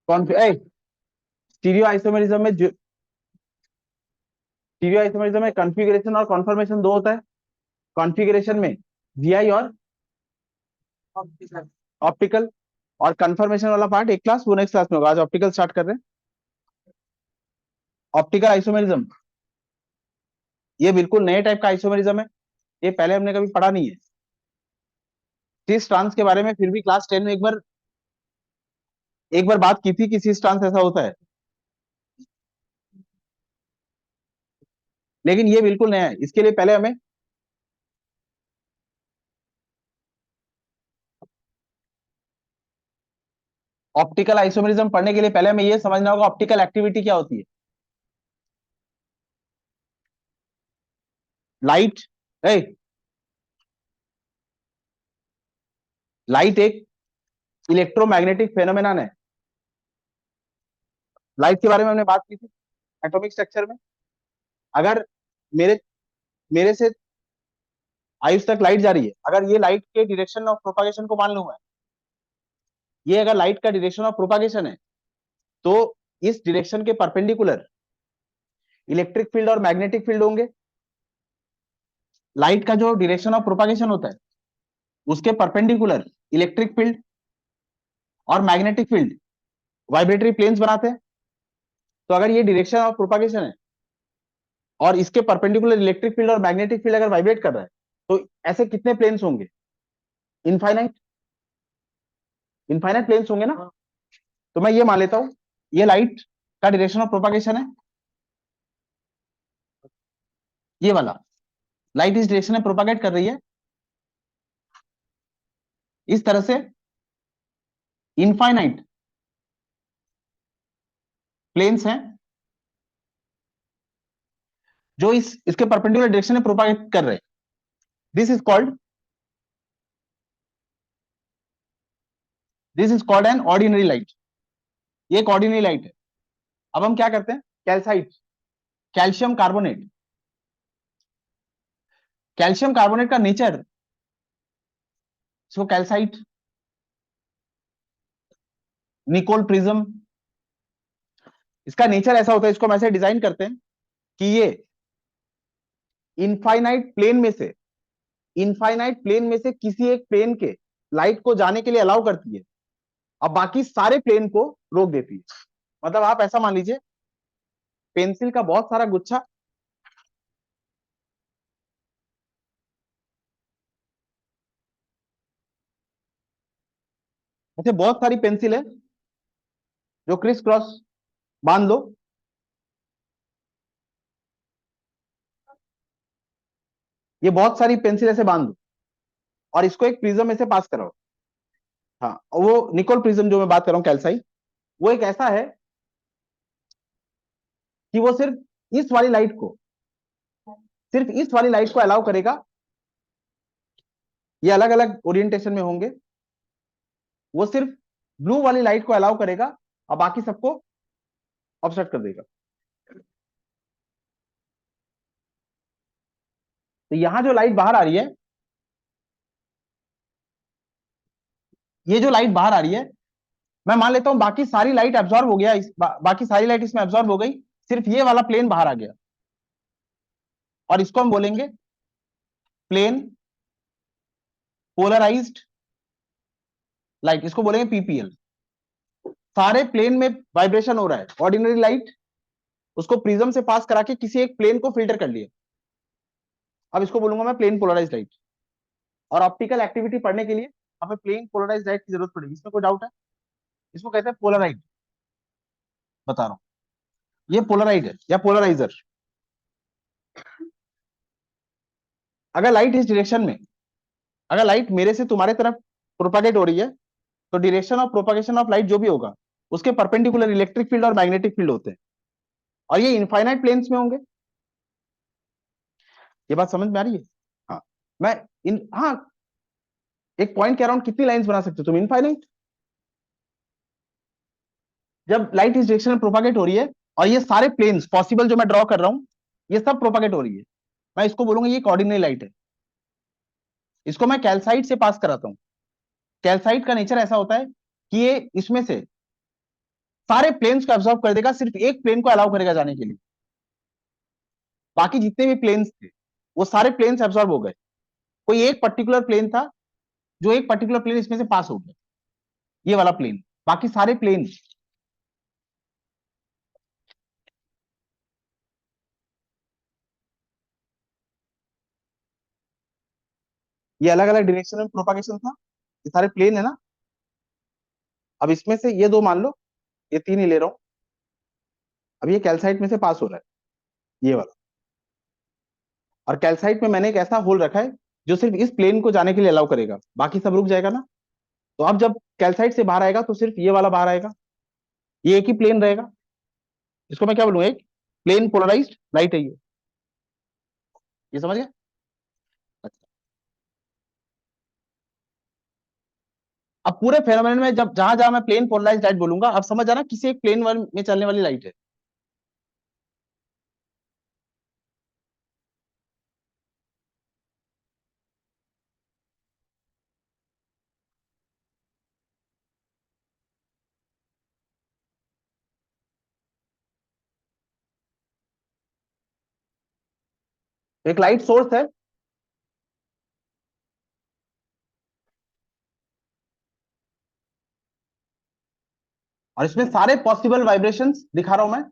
कौन stereo isomerism में stereo isomerism में कॉन्फ़िगरेशन और कॉन्फर्मेशन दो होता है। कॉन्फ़िगरेशन में जीआई और ऑप्टिकल, और कन्फर्मेशन वाला पार्ट एक क्लास वो नेक्स्ट क्लास में होगा। आज ऑप्टिकल स्टार्ट कर रहे हैं। ऑप्टिकल आइसोमेरिज्म ये बिल्कुल नए टाइप का आइसोमेरिज्म है, ये पहले हमने कभी पढ़ा नहीं है। सिस ट्रांस के बारे में फिर भी क्लास 10 में एक बार बात की थी कि सिस ट्रांस ऐसा होता है, लेकिन ये बिल्कुल नया है। इसके लिए पहले हमें ऑप्टिकल आइसोमेरिज्म पढ़ने के लिए पहले हमें ये समझना होगा ऑप्टिकल एक्टिविटी क्या होती है। लाइट ए लाइट एक इलेक्ट्रोमैग्नेटिक फेनोमेनन है। लाइट के बारे में हमने बात की थी एटॉमिक स्ट्रक्चर में। अगर मेरे मेरे से आयुष तक लाइट जा रही है, अगर ये लाइट के डायरेक्शन ऑफ प्रोपागेशन को मान लूं मैं, ये अगर लाइट का डायरेक्शन ऑफ प्रोपागेशन है, तो इस डायरेक्शन के परपेंडिकुलर इलेक्ट्रिक फील्ड और मैग्नेटिक फील्ड होंगे। लाइट का जो डायरेक्शन ऑफ प्रोपागेशन होता है उसके परपेंडिकुलर इलेक्ट्रिक फील्ड और मैग्नेटिक फील्ड वाइब्रेटरी प्लेन्स बनाते हैं। तो अगर ये डायरेक्शन ऑफ प्रोपागेशन है और इसके परपेंडिकुलर इलेक्ट्रिक फील्ड और मैग्नेटिक फील्ड अगर वाइब्रेट कर रहा है, तो ऐसे कितने प्लेन्स होंगे? इनफाइनाइट इनफाइनाइट प्लेन्स होंगे ना। तो मैं ये मान लेता हूं ये लाइट का डायरेक्शन ऑफ प्रोपागेशन है, ये वाला लाइट इस डायरेक्शन में प्रोपागेट कर रही है इस तरह से। इनफाइनाइट प्लेन्स हैं जो इसके परपेंडिकुलर डायरेक्शन में प्रोपागेट कर रहे हैं। This is called an ordinary light. ये एक ऑर्डिनरी लाइट है। अब हम क्या करते हैं, calcite calcium carbonate calcium carbonate का नेचर, इसको कैल्साइट निकोल प्रिज्म, इसका नेचर ऐसा होता है, इसको हम ऐसे डिजाइन करते हैं कि ये इनफाइनाइट प्लेन में से किसी एक प्लेन के लाइट को जाने के लिए अलाउ करती है, अब बाकी सारे प्लेन को रोक देती है। मतलब आप ऐसा मान लीजिए पेंसिल का बहुत सारा गुच्छा, ऐसे बहुत सारी पेंसिल है जो क्रिस क्रॉस बांध लो, ये बहुत सारी पेंसिल ऐसे बांध दो और इसको एक प्रिज्म में से पास कराओ। हाँ, वो निकोल प्रिज्म जो मैं बात कर रहा हूँ कैल्साइट, वो एक ऐसा है कि वो सिर्फ इस वाली लाइट को अलाउ करेगा। ये अलग अलग ओरिएंटेशन में होंगे, वो सिर्फ ब्लू वाली लाइट को अलाउ करेगा और बाकी सबको ऑब्स्ट्रक्ट कर देगा। तो यहां जो लाइट बाहर आ रही है, ये जो लाइट बाहर आ रही है, मैं मान लेता हूं बाकी सारी लाइट एब्जॉर्ब हो गया बाकी सारी लाइट इसमें एब्जॉर्ब हो गई, सिर्फ ये वाला प्लेन बाहर आ गया और इसको हम बोलेंगे प्लेन पोलराइज्ड लाइट, इसको बोलेंगे पीपीएल। सारे प्लेन में वाइब्रेशन हो रहा है, ऑर्डिनरी लाइट उसको प्रिज्म से पास करा के किसी एक प्लेन को फिल्टर कर लिया, अब इसको बोलूंगा मैं प्लेन पोलराइज्ड लाइट। और ऑप्टिकल एक्टिविटी पढ़ने के लिए हमें प्लेन पोलराइज्ड लाइट की जरूरत पड़ेगी, इसमें कोई डाउट है? इसको कहते हैं पोलराइड, बता रहा हूं, ये पोलराइड है या पोलराइजर। अगर लाइट इस डायरेक्शन में अगर लाइट मेरे से तुम्हारे तरफ प्रोपागेट हो रही है, तो direction of propagation of light जो भी होगा उसके परपेंडिकुलर इलेक्ट्रिक फील्ड और मैग्नेटिक फील्ड होते हैं, और ये इनफाइनाइट प्लेन्स में होंगे। ये बात समझ में आ रही है? हाँ, मैं हाँ, एक पॉइंट कह रहा हूं, कितनी लाइंस बना सकते हो तुम? इनफाइनाइट। जब लाइट इस डायरेक्शन में प्रोपागेट हो रही है और ये सारे प्लेन्स पॉसिबल जो मैं ड्रॉ कर रहा हूं ये सब प्रोपागेट हो रही है, मैं इसको बोलूंगा ये ऑर्डिनरी लाइट है। इसको मैं कैल्साइट से पास कराता हूं। कैल्साइट का नेचर ऐसा होता है कि ये इसमें से सारे प्लेन्स को एब्जॉर्ब कर देगा, सिर्फ एक प्लेन को अलाउ करेगा जाने के लिए। बाकी जितने भी प्लेन्स थे वो सारे प्लेन्स एब्जॉर्ब हो गए। कोई एक पर्टिकुलर प्लेन था जो एक पर्टिकुलर प्लेन इसमें से पास हो गया, ये वाला प्लेन। बाकी सारे प्लेन ये अलग अलग डायरेक्शन में प्रोपागेशन था, ये सारे प्लेन है ना। अब इसमें से ये दो मान लो, ये तीन ही ले रहा हूं। अब ये कैल्साइट में से पास हो रहा है, ये वाला। और कैल्साइट में मैंने एक ऐसा होल रखा है जो सिर्फ इस प्लेन को जाने के लिए अलाउ करेगा, बाकी सब रुक जाएगा ना। तो अब जब कैल्साइट से बाहर आएगा तो सिर्फ ये वाला बाहर आएगा, ये एक ही प्लेन रहेगा। इसको मैं क्या बोलूंगा, एक प्लेन पोलराइज्ड लाइट है ये समझ गया। अच्छा, अब पूरे फेनोमेनन में जब जहां जहां मैं प्लेन पोलराइज्ड लाइट बोलूंगा, अब समझ आना किसी एक प्लेन में चलने वाली लाइट है। एक लाइट सोर्स है, और इसमें सारे पॉसिबल वाइब्रेशंस दिखा रहा हूं मैं।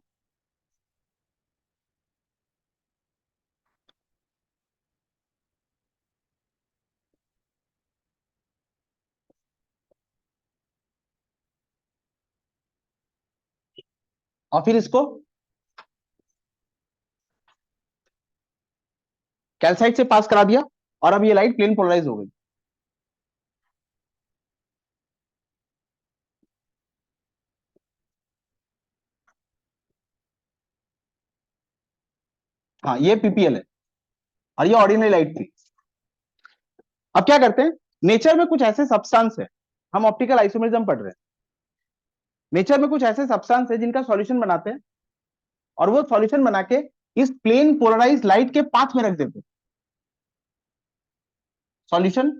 और फिर इसको कैल्साइट से पास करा दिया, और अब ये लाइट प्लेन पोलराइज हो गई। हाँ, ये पीपीएल है, और ये ऑर्डिनरी लाइट थी। अब क्या करते हैं, नेचर में कुछ ऐसे सब्सटेंस है, हम ऑप्टिकल आइसोमेरिज्म पढ़ रहे हैं। नेचर में कुछ ऐसे सब्सटेंस है जिनका सॉल्यूशन बनाते हैं, और वो सॉल्यूशन बना के इस प्लेन पोलराइज लाइट के पाथ में रख देते हैं। Solution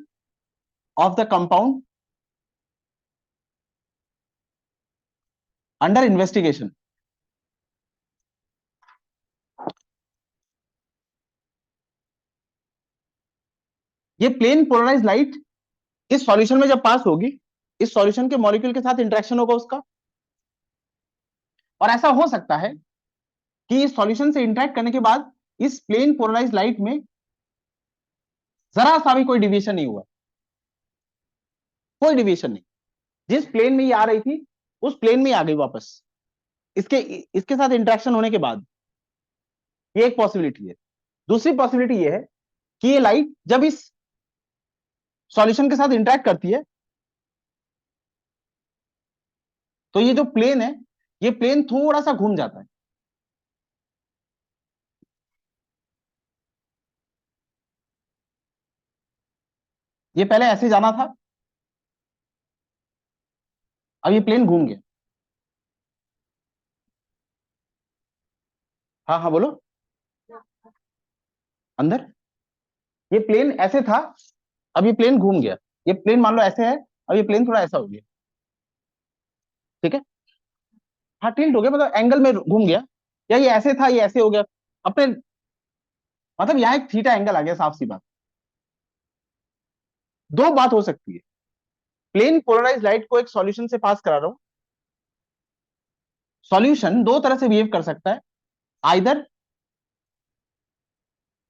of the compound under investigation. ये प्लेन पोलराइज लाइट इस सॉल्यूशन में जब पास होगी, इस सॉल्यूशन के मॉलिक्यूल के साथ इंटरेक्शन होगा उसका। और ऐसा हो सकता है कि इस सॉल्यूशन से इंटरेक्ट करने के बाद इस प्लेन पोलराइज लाइट में जरा सा भी कोई डिविएशन नहीं हुआ, कोई डिविएशन नहीं। जिस प्लेन में ये आ रही थी उस प्लेन में ही आ गई वापस, इसके इसके साथ इंटरेक्शन होने के बाद। ये एक पॉसिबिलिटी है। दूसरी पॉसिबिलिटी ये है कि ये लाइट जब इस सॉल्यूशन के साथ इंटरेक्ट करती है, तो ये जो प्लेन है, ये प्लेन थोड़ा सा घूम जाता है। ये पहले ऐसे जाना था, अब ये प्लेन घूम गया। हाँ हाँ बोलो। अंदर ये प्लेन ऐसे था, अब ये प्लेन घूम गया। ये प्लेन मान लो ऐसे है, अब ये प्लेन थोड़ा ऐसा हो गया। ठीक है। हाँ, टिल्ट हो गया, मतलब एंगल में घूम गया। या ये ऐसे था, ये ऐसे हो गया अपने, मतलब यहाँ एक थीटा एंगल आ गया, साफ सी बात। दो बात हो सकती है, प्लेन पोलराइज लाइट को एक सॉल्यूशन से पास करा रहा हूं। सॉल्यूशन दो तरह से बिहेव कर सकता है, either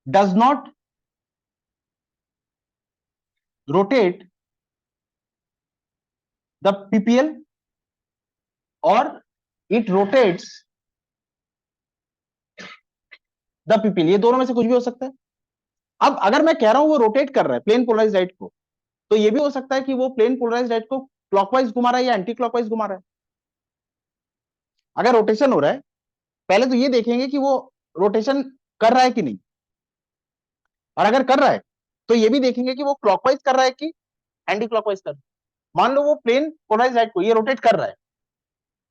does not rotate the PPL, और इट रोटेट्स द पीपीएल। ये दोनों में से कुछ भी हो सकता है। अब अगर मैं कह रहा हूं वो रोटेट कर रहा है प्लेन पोलराइज लाइट को, तो ये भी हो सकता है कि वो प्लेन पोलराइज लाइट को क्लॉकवाइज घुमा रहा है या एंटी क्लॉकवाइज घुमा रहा है। अगर रोटेशन हो रहा है, पहले तो ये देखेंगे कि वो रोटेशन कर रहा है कि नहीं। और अगर कर रहा है तो ये भी देखेंगे कि वो क्लॉकवाइज कर रहा है कि एंटी क्लॉकवाइज कर रहा है। मान लो वो प्लेन पोलराइज लाइट को ये रोटेट कर रहा है,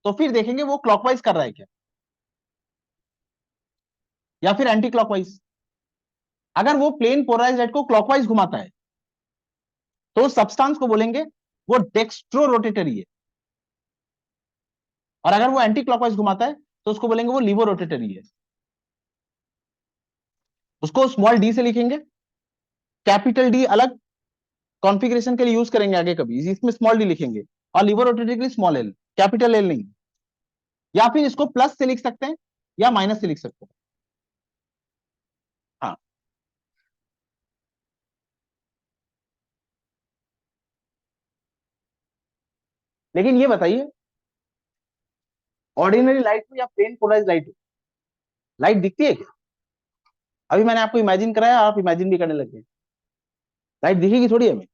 तो फिर देखेंगे वो क्लॉकवाइज कर रहा है क्या, या फिर एंटी क्लॉकवाइज। अगर वो प्लेन पोलराइज लाइट को क्लॉकवाइज घुमाता है तो उस सब्सटेंस को बोलेंगे वो डेक्स्ट्रो रोटेटरी है। और अगर वो एंटी क्लॉकवाइज घुमाता है तो उसको बोलेंगे वो लीवो रोटेटरी है। उसको स्मॉल डी से लिखेंगे, कैपिटल डी अलग कॉन्फ़िगरेशन के लिए यूज करेंगे आगे कभी, इसमें स्मॉल डी लिखेंगे, और लीवो रोटेटरी के लिए स्मॉल एल, कैपिटल एल नहीं। या फिर इसको प्लस से लिख सकते हैं या माइनस से लिख सकते हैं। हाँ, लेकिन ये बताइए, ऑर्डिनरी लाइट में या प्लेन पोलराइज लाइट, लाइट दिखती है क्या? अभी मैंने आपको इमेजिन कराया, आप इमेजिन भी करने लगे। लाइट दिखेगी थोड़ी हमें।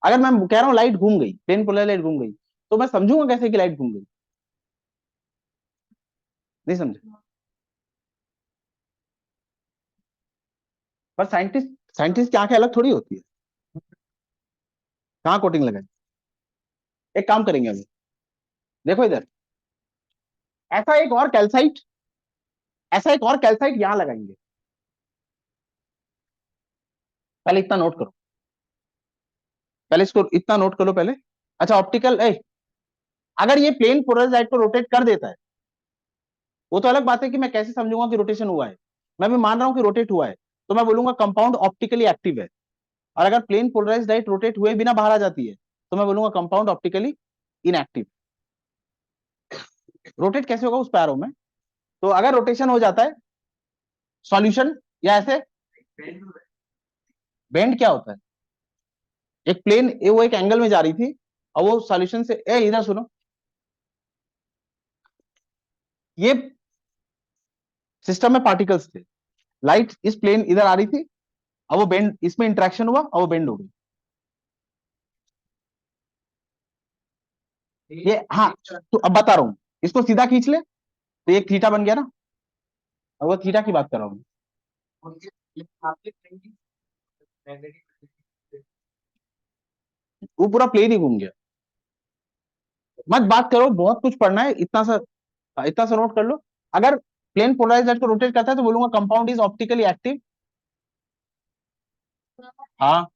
अगर मैं कह रहा हूँ लाइट घूम गई, प्लेन पोलराइज लाइट घूम गई, तो मैं समझूंगा कैसे कि लाइट घूम गई? नहीं समझे? पर साइंटिस्ट साइंटिस्ट की आंखें अलग थोड़ी होती है। कहाँ कोटिंग लगाए? एक काम करेंगे अभी, देखो इधर, ऐसा एक और कैल्साइट, ऐसा एक और कैल्साइट यहां लगाएंगे। पहले इतना नोट करो, पहले इसको इतना नोट करो पहले। अच्छा, ऑप्टिकल अगर ये प्लेन पोलराइज लाइट को रोटेट कर देता है, वो तो अलग बात है कि मैं कैसे समझूंगा कि रोटेशन हुआ है। मैं भी मान रहा हूं कि रोटेट हुआ है, तो मैं बोलूंगा कंपाउंड ऑप्टिकली एक्टिव है। और अगर प्लेन पोलराइज लाइट रोटेट हुए बिना बाहर आ जाती है, तो मैं बोलूंगा कंपाउंड ऑप्टिकली इनएक्टिव। रोटेट कैसे होगा उस पे आ रहा हूं मैं। तो अगर रोटेशन हो जाता है, सॉल्यूशन या ऐसे, बेंड क्या होता है? एक प्लेन वो एक एंगल में जा रही थी, और वो सॉल्यूशन से, इधर सुनो, ये सिस्टम में पार्टिकल्स थे, लाइट इस प्लेन इधर आ रही थी, और वो बेंड, इसमें इंटरेक्शन हुआ और वो बेंड हो गई। ये हाँ, तो अब बता रहा हूं, इसको सीधा खींच ले तो ये थीटा बन गया ना। और वो थीटा की बात कर रहा हूं। वो पूरा प्लेन ही घूम गया। मत बात करो, बहुत कुछ पढ़ना है, इतना सा नोट कर लो। अगर प्लेन पोलराइज लाइट को रोटेट करता है तो बोलूंगा कंपाउंड इज ऑप्टिकली एक्टिव। हाँ,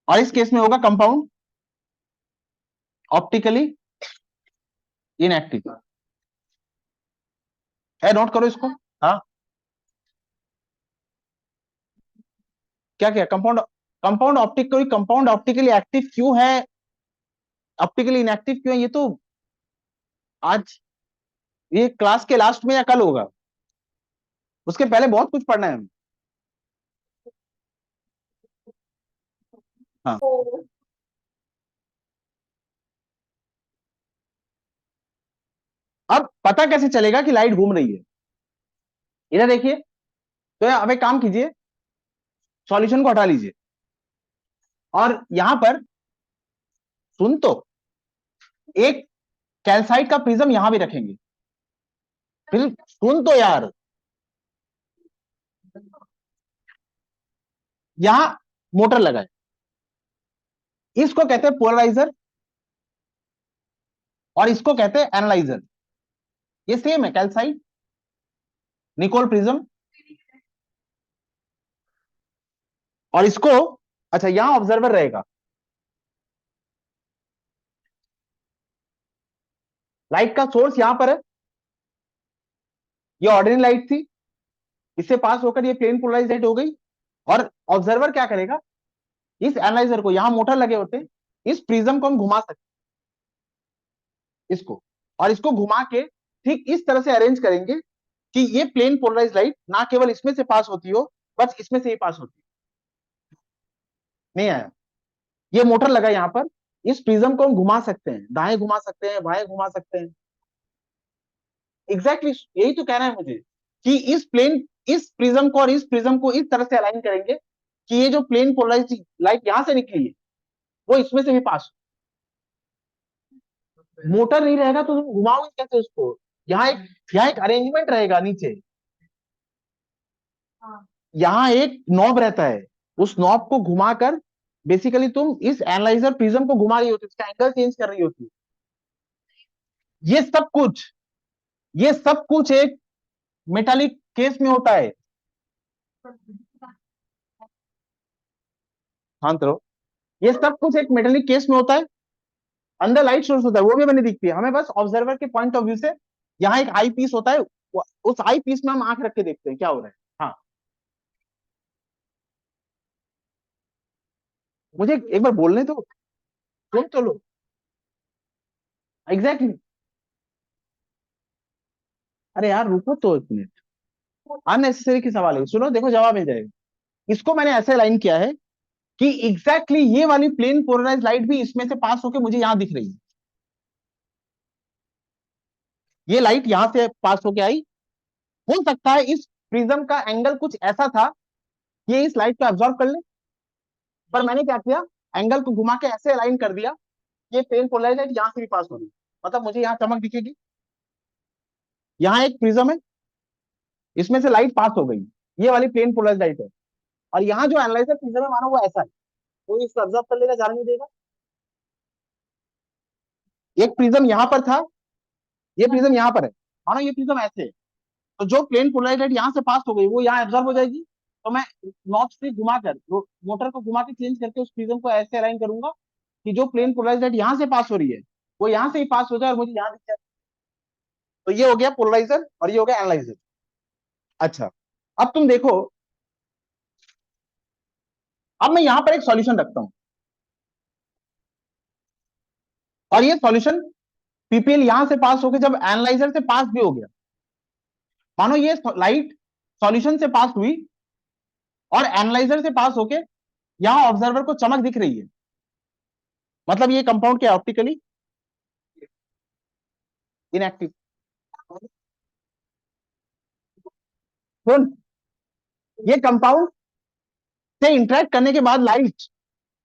और इस केस में होगा कंपाउंड ऑप्टिकली इनएक्टिव। है, नोट करो इसको। हाँ, क्या क्या कंपाउंड, कंपाउंड ऑप्टिकली एक्टिव क्यों है, ऑप्टिकली इनएक्टिव क्यों है, ये तो आज, ये क्लास के लास्ट में या कल होगा। उसके पहले बहुत कुछ पढ़ना है हमें। हाँ, अब पता कैसे चलेगा कि लाइट घूम रही है? इधर देखिए, तो अब एक काम कीजिए, सॉल्यूशन को हटा लीजिए, और यहां पर, सुन तो, एक कैल्साइट का प्रिज्म यहां भी रखेंगे। फिर सुन तो यार, यहां मोटर लगाए, इसको कहते हैं पोलराइजर, और इसको कहते हैं एनालाइजर। ये सेम है, कैल्साइट, निकोल प्रिज्म, और इसको, अच्छा यहां ऑब्जर्वर रहेगा। लाइट का सोर्स यहां पर है, ये ऑर्डिनरी लाइट थी, इससे पास होकर ये प्लेन पोलराइज लाइट हो गई। और ऑब्जर्वर क्या करेगा, इस एनालाइजर को, यहां मोटर लगे होते हैं, इस प्रिज्म को हम घुमा सकते हैं इसको, और इसको घुमा के ठीक इस तरह से अरेंज करेंगे कि ये प्लेन पोलराइज लाइट ना केवल इसमें से पास होती हो, बस इसमें से ही पास होती है। नहीं आया? ये मोटर लगा यहां पर, इस प्रिज्म को हम घुमा सकते हैं, दाएं घुमा सकते हैं, बाएं घुमा सकते हैं। एग्जैक्टली यही तो कहना है मुझे, कि इस प्रिज्म को और इस प्रिज्म को इस तरह से अलाइन करेंगे कि ये जो प्लेन पोलराइज लाइट यहां से निकली है, वो इसमें से भी पास। मोटर नहीं रहेगा तो तुम घुमाओगे कैसे उसको? यहाँ एक अरेंजमेंट रहेगा नीचे, यहाँ एक नॉब रहता है, उस नॉब को घुमाकर बेसिकली तुम इस एनालाइजर प्रिज्म को घुमा रही होती, इसका एंगल चेंज कर रही होती। ये सब कुछ ये सब कुछ एक मेटालिक केस में होता है। शांत रहो। ये सब कुछ एक मेटेलिक केस में होता है, अंदर लाइट सोर्स होता है, वो भी हमें दिखती है, हमें बस ऑब्जर्वर के पॉइंट ऑफ व्यू से यहाँ एक आई पीस होता है, उस आई पीस में हम आंख रख के देखते हैं क्या हो रहा है। हाँ, मुझे एक बार बोलने तो सुन तो लो। Exactly exactly. अरे यार रुको तो एक मिनट, अननेसेसरी की सवाल है, सुनो देखो जवाब मिल जाएगा। इसको मैंने ऐसे लाइन किया है कि एग्जैक्टली exactly ये वाली प्लेन पोलराइज लाइट भी इसमें से पास होकर मुझे यहां दिख रही है, ये लाइट यहां से पास होके आई। हो सकता है इस प्रिज्म का एंगल कुछ ऐसा था कि ये इस लाइट को एब्जॉर्ब कर ले, पर मैंने क्या किया, एंगल को घुमा के ऐसे अलाइन कर दिया, ये प्लेन पोलराइज लाइट यहां से भी पास हो रही है, मतलब मुझे यहाँ चमक दिखेगी। यहाँ एक प्रिज्म है, इसमें से लाइट पास हो गई, ये वाली प्लेन पोलराइज लाइट है, और यहाँ जो एनालाइजर प्रिज्म है मानो वो ऐसा है, वो इसको ऑब्जर्व कर लेगा, जाने नहीं देगा। एक प्रिज्म यहाँ पर था, ये प्रिज्म यहाँ पर है, मानो ये प्रिज्म ऐसे है, तो जो प्लेन पोलराइज लाइट यहाँ से पास हो गई वो यहाँ एब्जॉर्ब हो जाएगी। तो मैं नॉब से घुमाकर, मोटर को घुमा के चेंज करके उस प्रिज्म को ऐसे अलाइन करूंगा कि जो प्लेन पोलराइज लाइट यहाँ से पास हो रही है वो यहाँ से ही पास हो जाए और मुझे यहाँ दिख जाए। तो ये हो गया पोलराइजर और ये हो गया एनालाइजर। अच्छा, अब तुम देखो, अब मैं यहां पर एक सॉल्यूशन रखता हूं, और ये सॉल्यूशन पीपीएल यहां से पास होकर जब एनालाइजर से पास भी हो गया, मानो ये लाइट सॉल्यूशन से पास हुई और एनालाइजर से पास होके यहां ऑब्जर्वर को चमक दिख रही है, मतलब ये कंपाउंड क्या ऑप्टिकली इनएक्टिव। सुन, ये कंपाउंड से इंटरेक्ट करने के बाद लाइट,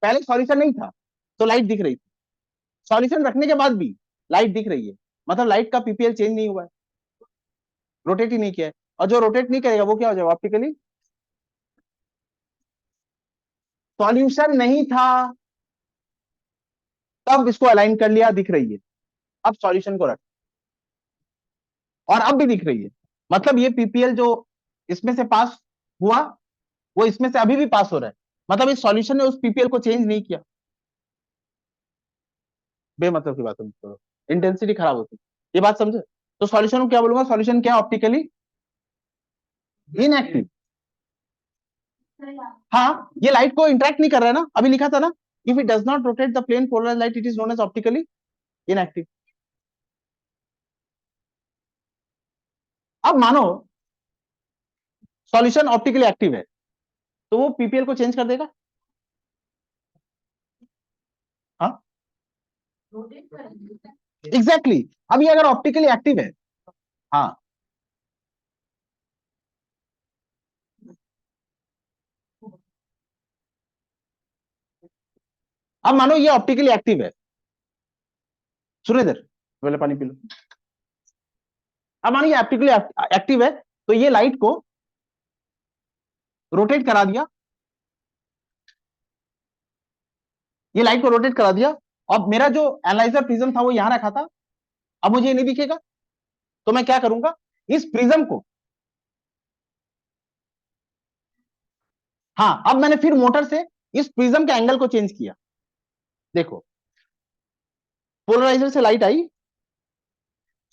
पहले सॉल्यूशन नहीं था तो लाइट दिख रही थी, सॉल्यूशन रखने के बाद भी लाइट दिख रही है, मतलब लाइट का पीपीएल चेंज नहीं हुआ है, रोटेट ही नहीं किया है, और जो रोटेट नहीं करेगा वो क्या हो जाएगा ऑप्टिकली। सॉल्यूशन नहीं था तब इसको अलाइन कर लिया, दिख रही है, अब सॉल्यूशन को रख, और अब भी दिख रही है, मतलब ये पीपीएल जो इसमें से पास हुआ वो इसमें से अभी भी पास हो रहा है, मतलब इस सॉल्यूशन ने उस पीपीएल को चेंज नहीं किया। बेमतलब की बात है, इंटेंसिटी खराब होती है, ये बात समझे। तो सॉल्यूशन को क्या बोलूंगा, सॉल्यूशन क्या ऑप्टिकली इनएक्टिव। हाँ, ये लाइट को इंटरेक्ट नहीं कर रहा है ना, अभी लिखा था ना, if it does not rotate the plane polarise light it is known as optically inactive. अब मानो सॉल्यूशन ऑप्टिकली एक्टिव है, तो वो पीपीएल को चेंज कर देगा। हाँ एग्जैक्टली exactly. अब ये अगर ऑप्टिकली एक्टिव है, हाँ, अब मानो ये ऑप्टिकली एक्टिव है, सुनो इधर, पहले पानी पी लो। अब मानो ये ऑप्टिकली एक्टिव है, तो ये लाइट को रोटेट करा दिया, ये लाइट को रोटेट करा दिया, और मेरा जो एनालाइजर प्रिज्म था वो यहां रखा था, अब मुझे ये नहीं दिखेगा, तो मैं क्या करूंगा, इस प्रिज्म को, हाँ अब मैंने फिर मोटर से इस प्रिज्म के एंगल को चेंज किया, देखो पोलराइजर से लाइट आई,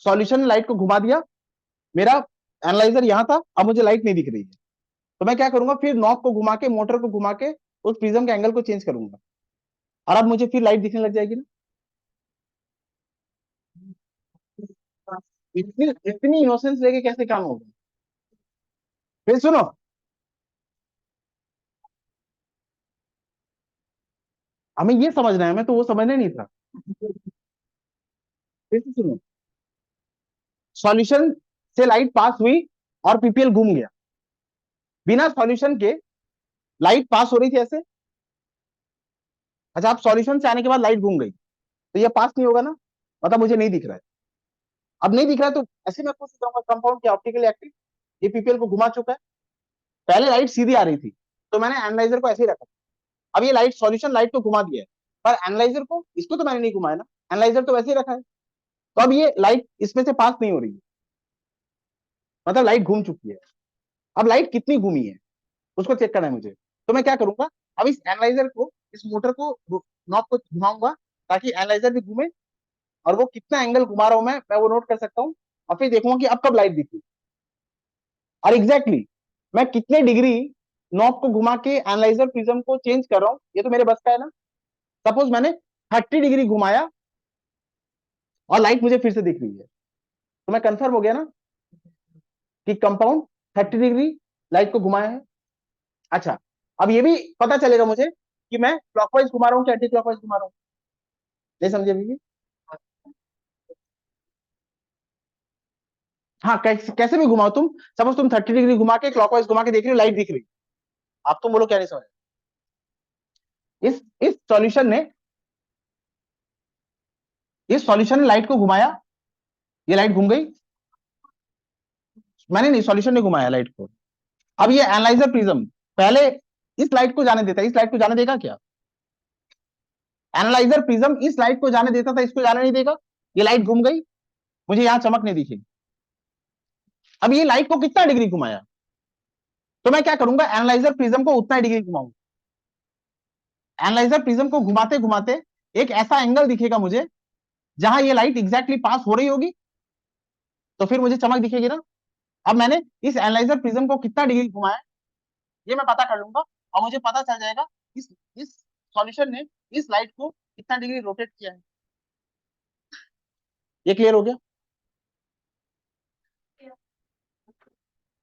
सॉल्यूशन ने लाइट को घुमा दिया, मेरा एनालाइजर यहां था, अब मुझे लाइट नहीं दिख रही है, तो मैं क्या करूंगा, फिर नॉब को घुमा के, मोटर को घुमा के उस प्रिज्म के एंगल को चेंज करूंगा, और अब मुझे फिर लाइट दिखने लग जाएगी ना। इतनी इतनी इनोसेंस लेके कैसे काम होगा। फिर सुनो, हमें ये समझना है, हमें तो वो समझना नहीं था। फिर से सुनो, सॉल्यूशन से लाइट पास हुई और पीपीएल घूम गया, बिना सॉल्यूशन के लाइट पास हो रही थी ऐसे। अच्छा, आप सॉल्यूशन से आने के बाद लाइट घूम गई, तो ये पास नहीं होगा ना, मतलब मुझे नहीं दिख रहा है, अब नहीं दिख रहा है, तो ऐसे मैं पूछ जाऊंगा कंपाउंड क्या ऑप्टिकली एक्टिव, ये पीपीएल को घुमा चुका है, पहले लाइट सीधी आ रही थी तो मैंने एनालाइजर को ऐसे ही रखा, अब ये लाइट सॉल्यूशन लाइट को घुमा दिया है, पर एनालाइजर को, इसको तो मैंने नहीं घुमाया ना, एनालाइजर तो वैसे ही रखा है, तो अब ये लाइट इसमें से पास नहीं हो रही है, मतलब लाइट घूम चुकी है। अब लाइट कितनी घूमी है उसको चेक करना है मुझे, तो मैं क्या करूंगा, अब इस एनालाइजर को इस मोटर को नॉब को घुमाऊंगा ताकि एनालाइजर भी घूमे, और वो कितना एंगल घुमा रहा हूं मैं वो नोट कर सकता हूँ, और फिर देखूंगा कि अब कब लाइट दिखी। और एग्जैक्टली मैं कितने डिग्री नॉब को घुमा के एनालाइजर प्रिज्म को चेंज कर रहा हूँ, ये तो मेरे बस का है ना। सपोज मैंने 30 डिग्री घुमाया और लाइट मुझे फिर से दिख रही है, तो मैं कंफर्म हो गया ना कि कंपाउंड 30 डिग्री लाइट को घुमाया है। अच्छा, अब ये भी पता चलेगा मुझे कि मैं क्लॉकवाइज घुमा रहा हूँ कि एंटी क्लॉकवाइज घुमा रहा हूँ। नहीं समझे अभी भी? हाँ, कैसे भी घुमाओ तुम, सपोज तुम 30 डिग्री घुमा के क्लॉकवाइज घुमा के देख रहे हो, लाइट दिख रही, आप तुम बोलो क्या नहीं समझ। इस सॉल्यूशन ने इस सॉल्यूशन ने लाइट को घुमाया, ये लाइट घूम गई। मैंने नहीं, सॉल्यूशन ने घुमाया लाइट को। अब ये एनालाइजर प्रिज्म पहले इस लाइट को जाने देता है, इस लाइट को जाने देगा क्या? एनालाइजर प्रिज्म इस लाइट को जाने देता था, इसको जाने नहीं देगा। ये लाइट घूम गई, मुझे यहां चमक नहीं दिखी। अब ये लाइट को कितना डिग्री घुमाया, तो मैं क्या करूंगा, एनालाइजर प्रिज्म को उतना डिग्री घुमाऊंगा। एनालाइजर प्रिज्म को घुमाते घुमाते एक ऐसा एंगल दिखेगा मुझे जहां ये लाइट एग्जैक्टली पास हो रही होगी, तो फिर मुझे चमक दिखेगी ना। अब मैंने इस एनालाइजर प्रिज्म को कितना डिग्री घुमाया, ये मैं पता कर लूंगा, और मुझे पता चल जाएगा इस सॉल्यूशन ने इस लाइट को कितना डिग्री रोटेट किया है। ये क्लियर हो गया?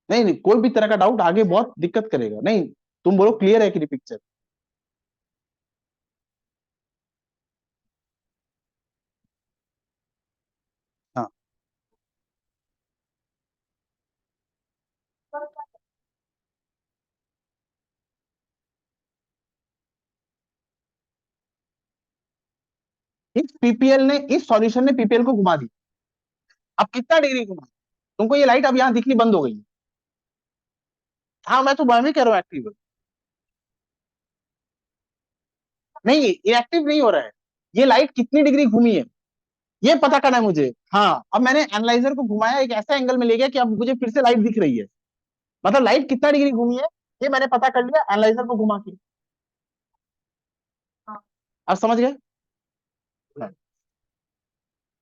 नहीं नहीं, कोई भी तरह का डाउट आगे बहुत दिक्कत करेगा। नहीं, तुम बोलो क्लियर है कि पिक्चर। हाँ, इस सॉल्यूशन ने पीपीएल को घुमा दी। अब कितना डिग्री घुमा, तुमको ये लाइट अब यहाँ दिखनी बंद हो गई है। हाँ, मैं भी कह रहा हूँ एक्टिव। नहीं, इनएक्टिव नहीं हो रहा है, ये लाइट कितनी डिग्री घूमी है ये पता करना है मुझे। हाँ, अब मैंने एनालाइजर को घुमाया, एक ऐसा एंगल में ले गया कि अब मुझे फिर से लाइट दिख रही है, मतलब लाइट कितना डिग्री घूमी है ये मैंने पता कर लिया एनालाइजर को घुमा के। अब समझ गए?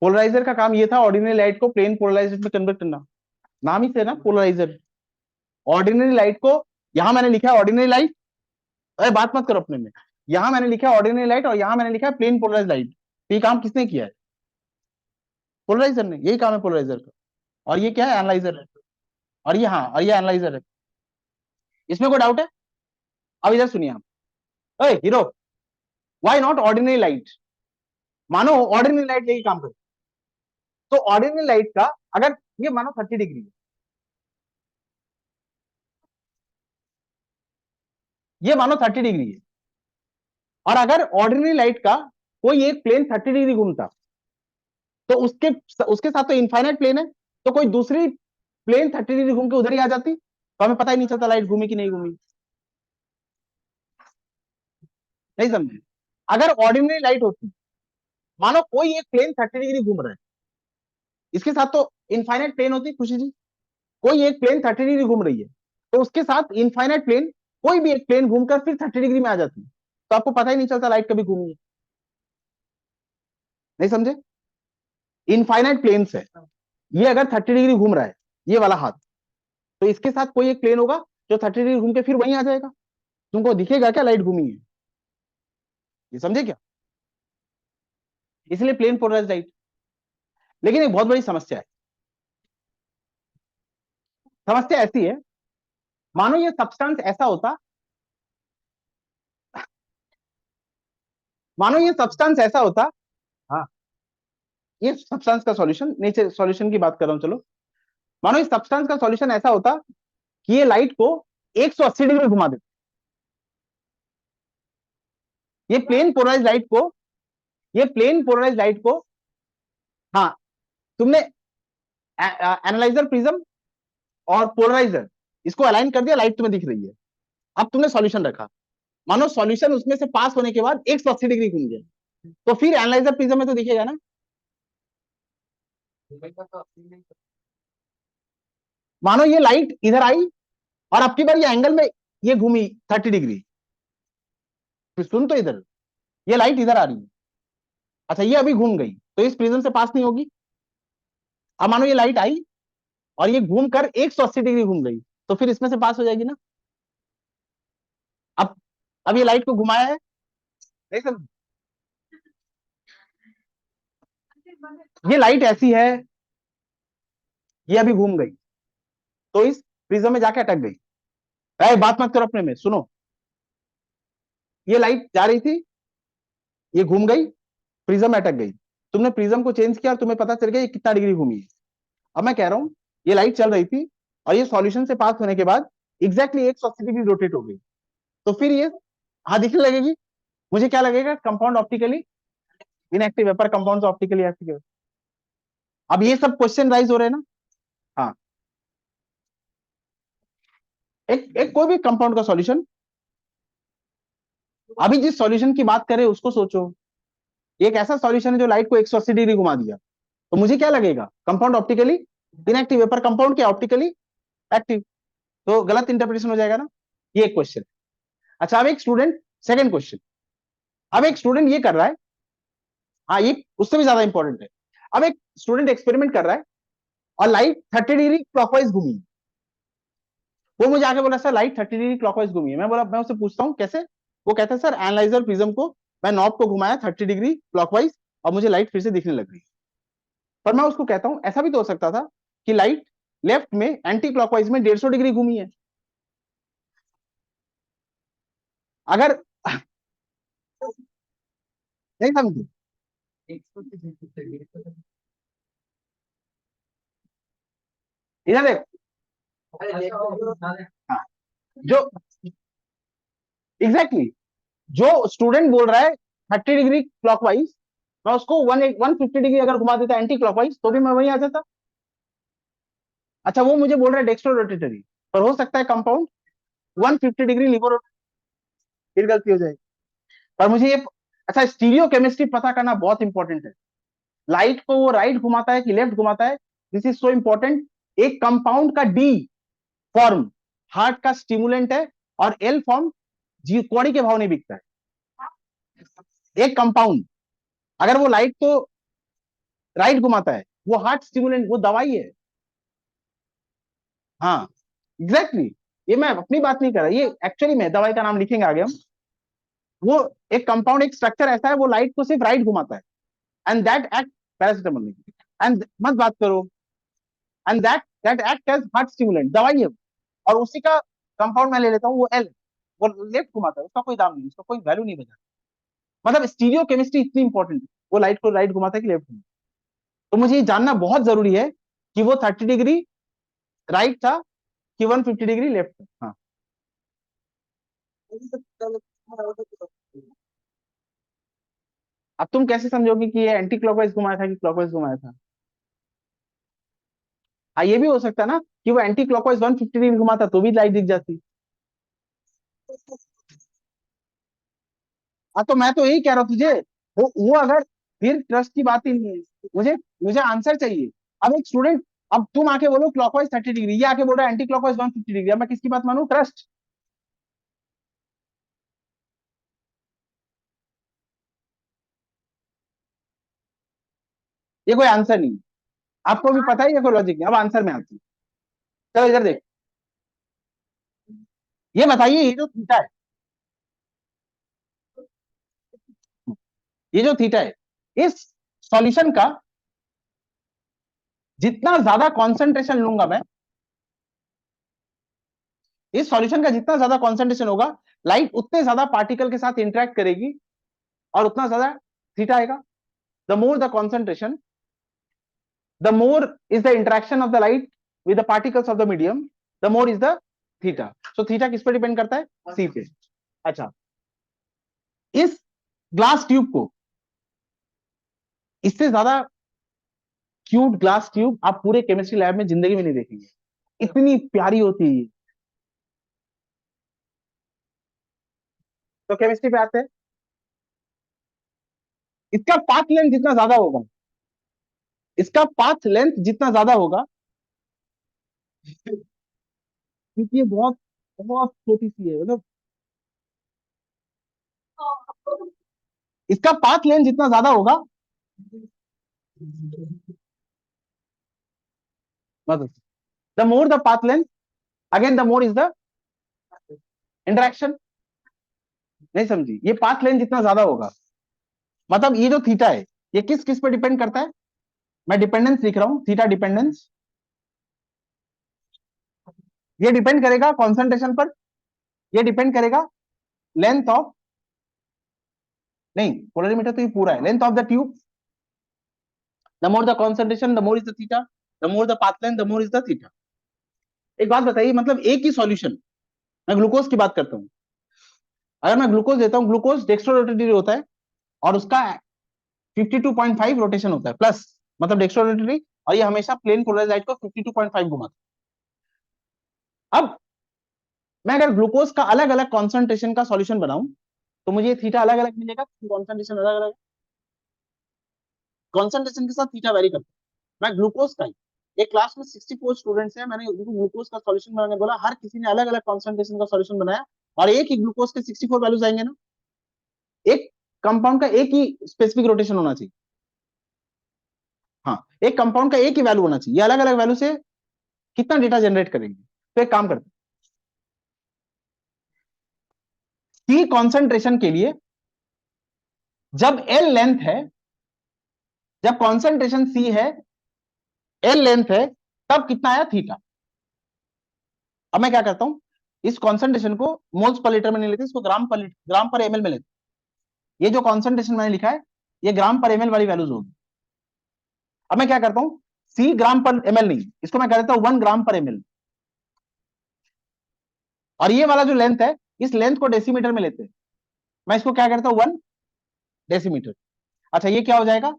पोलराइजर का काम ये था ऑर्डिनरी लाइट को प्लेन पोलराइजर में कन्वर्ट करना। नाम ही से ना, पोलराइजर। ऑर्डिनरी लाइट को, यहां मैंने लिखा है ऑर्डिनरी लाइट, अरे बात मत करो अपने में। यहां मैंने लिखा है ऑर्डिनरी लाइट और यहां मैंने लिखा है प्लेन पोलराइज लाइट। तो ये काम किसने किया है? पोलराइजर ने, यही काम है पोलराइजर का। और ये क्या है? एनालाइजर है। और ये, हाँ, और ये एनालाइजर है। इसमें कोई डाउट है? अब इधर सुनिए आप। ओए hero, why not ordinary light? मानो ऑर्डिनरी लाइट यही काम करे, तो ऑर्डिनरी लाइट का, अगर ये मानो 30 डिग्री है, ये मानो 30 डिग्री है, और अगर ऑर्डिनरी लाइट का कोई एक प्लेन 30 डिग्री घूमता, तो उसके उसके साथ तो इनफाइनाइट प्लेन है, तो कोई दूसरी प्लेन 30 डिग्री घूम के उधर ही आ जाती, तो हमें पता ही नहीं चलता लाइट घूमी कि नहीं घूमी। नहीं समझे? अगर ऑर्डिनरी लाइट होती, मानो कोई एक प्लेन 30 डिग्री घूम रहा है, इसके साथ तो इनफाइनाइट प्लेन होती खुशी जी, कोई एक प्लेन 30 डिग्री घूम रही है, तो उसके साथ इनफाइनाइट प्लेन, कोई भी एक प्लेन घूमकर फिर 30 डिग्री में आ जाती, तो आपको पता ही नहीं चलता लाइट कभी घूमी है। नहीं समझे? इनफाइनाइट प्लेन है, ये अगर 30 डिग्री घूम रहा है, ये वाला हाथ, तो इसके साथ कोई एक प्लेन होगा जो 30 डिग्री घूम के फिर वहीं आ जाएगा, तुमको दिखेगा क्या लाइट घूमी है? ये समझे क्या? इसलिए प्लेन पोलराइज लाइट। लेकिन एक बहुत बड़ी समस्या है। समस्या ऐसी है, मानो ये सब्सटेंस ऐसा होता, मानो ये सब्सटेंस ऐसा होता। हाँ, ये सब्सटेंस का सॉल्यूशन, नीचे सॉल्यूशन की बात कर रहा हूं, चलो। मानो इस सब्सटेंस का सॉल्यूशन ऐसा होता कि ये लाइट को 180 डिग्री घुमा दे, ये प्लेन पोलराइज लाइट को, ये प्लेन पोलराइज लाइट को, हाँ, तुमने एनालाइजर प्रिज्म और पोलराइजर, इसको अलाइन कर दिया, लाइट तुम्हें दिख रही है। अब तुमने सॉल्यूशन रखा, मानो सॉल्यूशन उसमें से पास होने के बाद 180 डिग्री घूम गया, तो फिर एनालाइजर प्रिज्म में तो दिखेगा ना। मानो ये लाइट इधर आई और अब की बार ये एंगल में ये घूमी 30 डिग्री, फिर सुन तो इधर, ये लाइट इधर आ रही है, अच्छा ये अभी घूम गई तो इस प्रिज्म से पास नहीं होगी। अब मानो ये लाइट आई और ये घूम कर 180 डिग्री घूम गई, तो फिर इसमें से पास हो जाएगी ना। अब अब ये लाइट को घुमाया है, नहीं समझ, ये लाइट ऐसी है, ये अभी घूम गई तो इस प्रिज्म में जाके अटक गई। बात मत करो अपने में, सुनो। ये लाइट जा रही थी, ये घूम गई, प्रिज्म में अटक गई, तुमने प्रिज्म को चेंज किया और तुम्हें पता चल गया ये कितना डिग्री घूमी है। अब मैं कह रहा हूं ये लाइट चल रही थी और ये सॉल्यूशन से पास होने के बाद एग्जैक्टली 180 डिग्री रोटेट हो गई, तो फिर ये, हाँ दिखने लगेगी। मुझे क्या लगेगा, कंपाउंड ऑप्टिकली इनएक्टिव है, पर कंपाउंड ऑप्टिकली एक्टिव है। अब ये सब क्वेश्चन राइज हो रहे हैं ना। हाँ, एक एक कोई भी कंपाउंड का सॉल्यूशन, अभी जिस सॉल्यूशन की बात करें उसको सोचो, एक ऐसा सॉल्यूशन है जो लाइट को 180 डिग्री घुमा दिया, तो मुझे क्या लगेगा, कंपाउंड ऑप्टिकली इनएक्टिव है, पर कंपाउंड क्या ऑप्टिकली एक्टिव, तो गलत इंटरप्रिटेशन हो जाएगा ना। ये एक क्वेश्चन। अच्छा अब एक स्टूडेंट, सेकंड क्वेश्चन, अब एक स्टूडेंट ये कर रहा है, हाँ ये उससे भी ज्यादा इंपॉर्टेंट है। अब एक स्टूडेंट एक्सपेरिमेंट कर रहा है और लाइट 30 डिग्री क्लॉकवाइज घूमी, वो मुझे आगे बोला सर लाइट 30 डिग्री क्लॉकवाइज घूमी है। मैं बोला, मैं उससे पूछता हूँ कैसे, वो कहता है सर एनालाइजर प्रिज्म को मैं नॉब को घुमाया 30 डिग्री क्लॉकवाइज और मुझे लाइट फिर से दिखने लग गई। पर मैं उसको कहता हूं ऐसा भी तो हो सकता था कि लाइट लेफ्ट में एंटी क्लॉकवाइज में 150 डिग्री घूमी है। अगर नहीं समझे, इधर देख, हाँ, जो एग्जैक्टली exactly, जो स्टूडेंट बोल रहा है 30 डिग्री क्लॉकवाइज, मैं उसको 150 डिग्री अगर घुमा देता एंटी क्लॉकवाइज तो भी मैं वहीं आ जाता। अच्छा वो मुझे बोल रहा है डेक्स्ट्रो रोटेटरी, पर हो सकता है कंपाउंड 150 डिग्री लिवर, फिर गलती हो जाएगी। पर मुझे ये, अच्छा स्टीरियो केमिस्ट्री पता करना बहुत इंपॉर्टेंट है, लाइट को वो राइट घुमाता है कि लेफ्ट घुमाता है, दिस इज सो इंपॉर्टेंट। एक कंपाउंड का डी फॉर्म हार्ट का स्टिमुलेंट है और एल फॉर्म जी कौड़ी के भाव नहीं बिकता है। एक कंपाउंड अगर वो लाइट को राइट घुमाता है वो हार्ट स्टिमुलेंट, वो दवाई है। हाँ एग्जैक्टली exactly. ये मैं अपनी बात नहीं कर रहा, ये एक्चुअली में दवाई का नाम लिखेंगे आगे हम। वो एक कंपाउंड, एक स्ट्रक्चर ऐसा है वो लाइट को सिर्फ राइट घुमाता है, and that act paracetamol, and मत बात करो, and that act as heart stimulant, दवाई है। और उसी का कंपाउंड मैं ले लेता हूँ वो एल, वो लेफ्ट घुमाता है, उसका कोई दाम नहीं, उसका कोई वैल्यू नहीं बचा। मतलब स्टीरियो केमिस्ट्री इतनी इंपॉर्टेंट है, वो लाइट को राइट घुमाता है कि लेफ्ट घुमाता है। तो मुझे ये जानना बहुत जरूरी है कि वो 30 डिग्री राइट था कि 150 डिग्री लेफ्ट था। हाँ, अब तुम कैसे समझोगे कि ये एंटी क्लॉकवाइज घुमाया था कि क्लॉकवाइज घुमाया था। हाँ ये भी हो सकता है ना कि वो एंटी क्लॉकवाइज 150 डिग्री घुमाता तो भी लाइट दिख जाती। हाँ तो मैं तो यही कह रहा हूँ तुझे, वो अगर, फिर ट्रस्ट की बात ही नहीं है, मुझे मुझे आंसर चाहिए। अब एक स्टूडेंट, अब तुम आके बोलो क्लॉकवाइज 30 डिग्री, ये आके बोल रहा है एंटी क्लॉकवाइज 150 डिग्री, अब मैं किसकी बात मानूं, ट्रस्ट। ये कोई आंसर नहीं है। आपको भी पता है ये कोई लॉजिक नहीं, अब आंसर में आती है। चलो इधर देख, ये बताइए ये जो थीटा है, ये जो थीटा है, इस सॉल्यूशन का जितना ज्यादा कॉन्सेंट्रेशन लूंगा मैं, इस सॉल्यूशन का जितना ज्यादा कॉन्सेंट्रेशन होगा, लाइट उतने ज्यादा पार्टिकल के साथ इंटरेक्ट करेगी और उतना ज्यादा थीटा आएगा। The more the concentration, the more is the interaction of the light with the particles of the medium, the more is the theta. So theta किस पे डिपेंड करता है, c पे। अच्छा, इस ग्लास ट्यूब को, इससे ज्यादा क्यूट ग्लास ट्यूब आप पूरे केमिस्ट्री लैब में जिंदगी में नहीं देखेंगे, इतनी प्यारी होती है। तो केमिस्ट्री पे आते हैं, इसका पाथ लेंथ जितना ज्यादा होगा, इसका पाथ लेंथ जितना ज्यादा होगा, क्योंकि ये बहुत बहुत छोटी सी है, मतलब इसका पाथ लेंथ जितना ज्यादा होगा, मतलब the more the path length, again the more is the interaction. नहीं समझी? ये पाथ लेंथ जितना ज्यादा होगा, मतलब ये जो थीटा है ये किस किस पे डिपेंड करता है? मैं डिपेंडेंस लिख रहा हूं, थीटा डिपेंडेंस। ये डिपेंड करेगा कॉन्सेंट्रेशन पर, ये डिपेंड करेगा लेंथ ऑफ, नहीं पोलरीमीटर तो ये पूरा है, length of the tube. The more the concentration the more is the theta, the more the path length the more is the theta. एक बात बताइए, मतलब एक ही सॉल्यूशन, मैं ग्लूकोज की बात करता हूं, अगर मैं ग्लूकोज देता हूं, ग्लूकोज डेक्स्ट्रोरोटेटरी होता है और उसका 52.5 रोटेशन होता है प्लस, मतलब डेक्स्ट्रोरोटेटरी, और ये हमेशा प्लेन पोलराइज्ड लाइट को 52.5 घुमाता है। अब मैं अगर ग्लूकोज का अलग अलग कॉन्सेंट्रेशन का सॉल्यूशन बनाऊं तो मुझे थीटा अलग अलग मिलेगा, कॉन्सेंट्रेशन अलग अलग, कॉन्सेंट्रेशन के साथ थीटा वेरी करता है। मैं ग्लूकोज का ही, एक क्लास में 64 स्टूडेंट्स हैं, मैंने उनको ग्लूकोज का सॉल्यूशन बनाने बोला, हर किसी ने अलग अलग कॉन्सेंट्रेशन का सॉल्यूशन बनाया, और एक ही ग्लूकोज के 64 वैल्यूज आएंगे ना। एक कंपाउंड का एक ही स्पेसिफिक रोटेशन होना चाहिए, हाँ एक कंपाउंड का एक ही वैल्यू होना चाहिए, ये अलग अलग वैल्यू से कितना डेटा जनरेट करेंगे? तो एक काम करते हैं, सी कॉन्सेंट्रेशन के लिए जब एल लेंथ है, जब कॉन्सेंट्रेशन सी है, एल लेंथ है, तब कितना आया? थीटा। अब मैं क्या करता हूं, इस कॉन्सेंट्रेशन को मोल्स पर लीटर में नहीं लेते, इसको ग्राम पर एमएल में लेते। ये जो कॉन्सेंट्रेशन मैंने लिखा है ये ग्राम पर एमएल वाली वैल्यूज होगी। अब मैं क्या करता हूं, सी ग्राम पर एमएल नहीं, इसको मैं कह देता हूं 1 ग्राम पर एमएल, और ये वाला जो लेंथ है इस लेंथ को डेसीमीटर में लेते हैं, मैं इसको क्या करता हूं 1 डेसीमीटर। अच्छा ये क्या हो जाएगा?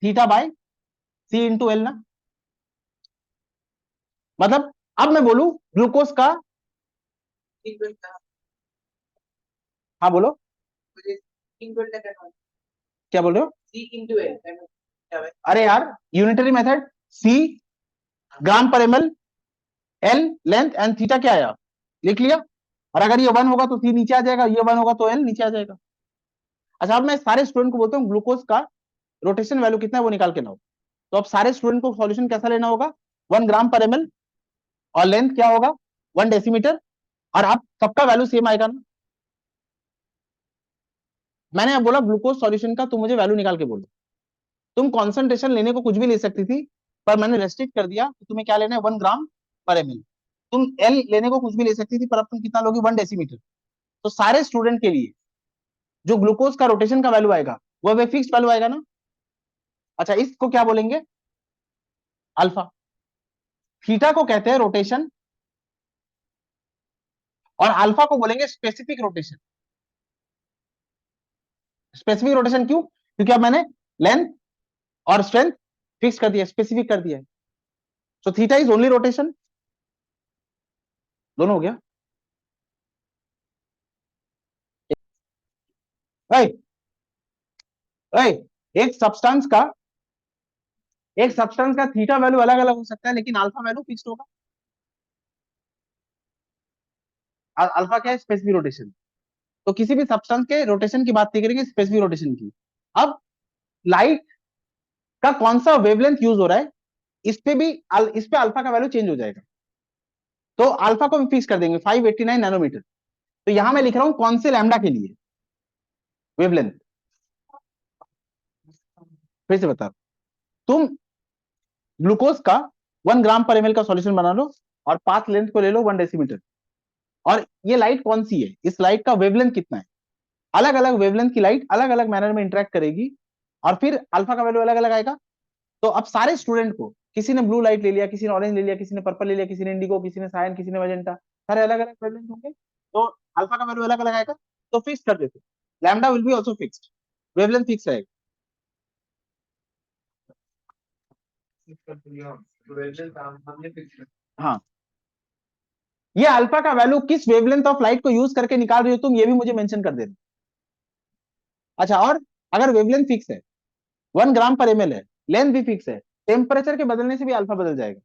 Theta by C into L ना। मतलब अब मैं बोलू ग्लूकोज का, हाँ बोलो, क्या बोल रहे हो? अरे यार यूनिटरी मेथड, सी ग्राम पर ML, L length and theta क्या आया, लिख लिया। और अगर ये 1 होगा तो सी नीचे आ जाएगा, ये 1 होगा तो एल नीचे आ जाएगा। अच्छा अब मैं सारे स्टूडेंट को बोलता हूँ ग्लूकोज का रोटेशन वैल्यू कितना है वो निकाल के लाओ। तो अब सारे स्टूडेंट को सॉल्यूशन कैसा लेना होगा? 1 ग्राम पर एमएल, और लेंथ क्या होगा? 1 डेसीमीटर, और आप सबका वैल्यू सेम आएगा ना। मैंने अब बोला ग्लूकोज सॉल्यूशन का तुम मुझे वैल्यू निकाल के बोलो। तुम कॉन्सेंट्रेशन लेने को कुछ भी ले सकती थी, पर मैंने रेस्ट्रिक्ट कर दिया कि तुम्हें क्या लेना है, 1 ग्राम पर एमएल। तुम एल लेने को कुछ भी ले सकती थी, पर अब तुम कितना लोगी? 1 डेसीमीटर। तो सारे स्टूडेंट के लिए जो ग्लूकोज का रोटेशन का वैल्यू आएगा वो फिक्स्ड वैल्यू आएगा ना। अच्छा इसको क्या बोलेंगे? अल्फा। थीटा को कहते हैं रोटेशन, और अल्फा को बोलेंगे स्पेसिफिक रोटेशन। स्पेसिफिक रोटेशन क्यों? क्योंकि अब मैंने लेंथ और स्ट्रेंथ फिक्स कर दिया, स्पेसिफिक कर दिया है। So theta is only rotation. दोनों हो गया। ए, ए, एक सब्सटेंस का, एक सब्सटेंस का थीटा वैल्यू अलग अलग हो सकता है, लेकिन अल्फा वैल्यू फिक्स्ड होगा। अल्फा क्या है? Specific rotation. तो किसी भी सब्सटेंस के रोटेशन की बात नहीं करेंगे, स्पेसिफिक रोटेशन की। अब लाइट का कौन सा वेवलेंथ यूज हो रहा है, इस पे भी इस पे अल्फा का वैल्यू चेंज हो जाएगा। तो अल्फा को भी फिक्स कर देंगे 589 नैनोमीटर। तो यहां मैं लिख रहा हूं कौन से लैम्डा के लिए वेवलेंथ। फिर से बता, तुम ग्लूकोज का 1 ग्राम पर एमएल का सॉल्यूशन बना लो, और पाथ लेंथ को ले लो 1 डेसीमीटर, और ये लाइट कौन सी है, इस लाइट का वेवलेंथ कितना है। अलग अलग वेवलेंथ की लाइट अलग अलग मैनर में इंटरेक्ट करेगी, और फिर अल्फा का वैल्यू अलग अलग आएगा। तो अब सारे स्टूडेंट को, किसी ने ब्लू लाइट ले लिया, किसी ने ऑरेंज ले लिया, किसी ने पर्पल ले लिया, किसी ने इंडिगो, किसी ने सायन, किसी ने मैजेंटा, सारे अलग अलग वेवलेंथ होंगे, तो अल्फा का वैल्यू अलग अलग आएगा। तो फिक्स कर देते, lambda will be also fixed, wavelength fix रहेगा। हाँ, ये अल्फा का वैल्यू किस वेवलेंथ ऑफ लाइट को यूज करके निकाल रही हो तुम, ये भी मुझे मेंशन कर देना। अच्छा, और अगर वेवलेंथ फिक्स है, 1 ग्राम पर एमएल है, लेंथ भी फिक्स है, टेम्परेचर के बदलने से भी अल्फा बदल जाएगा।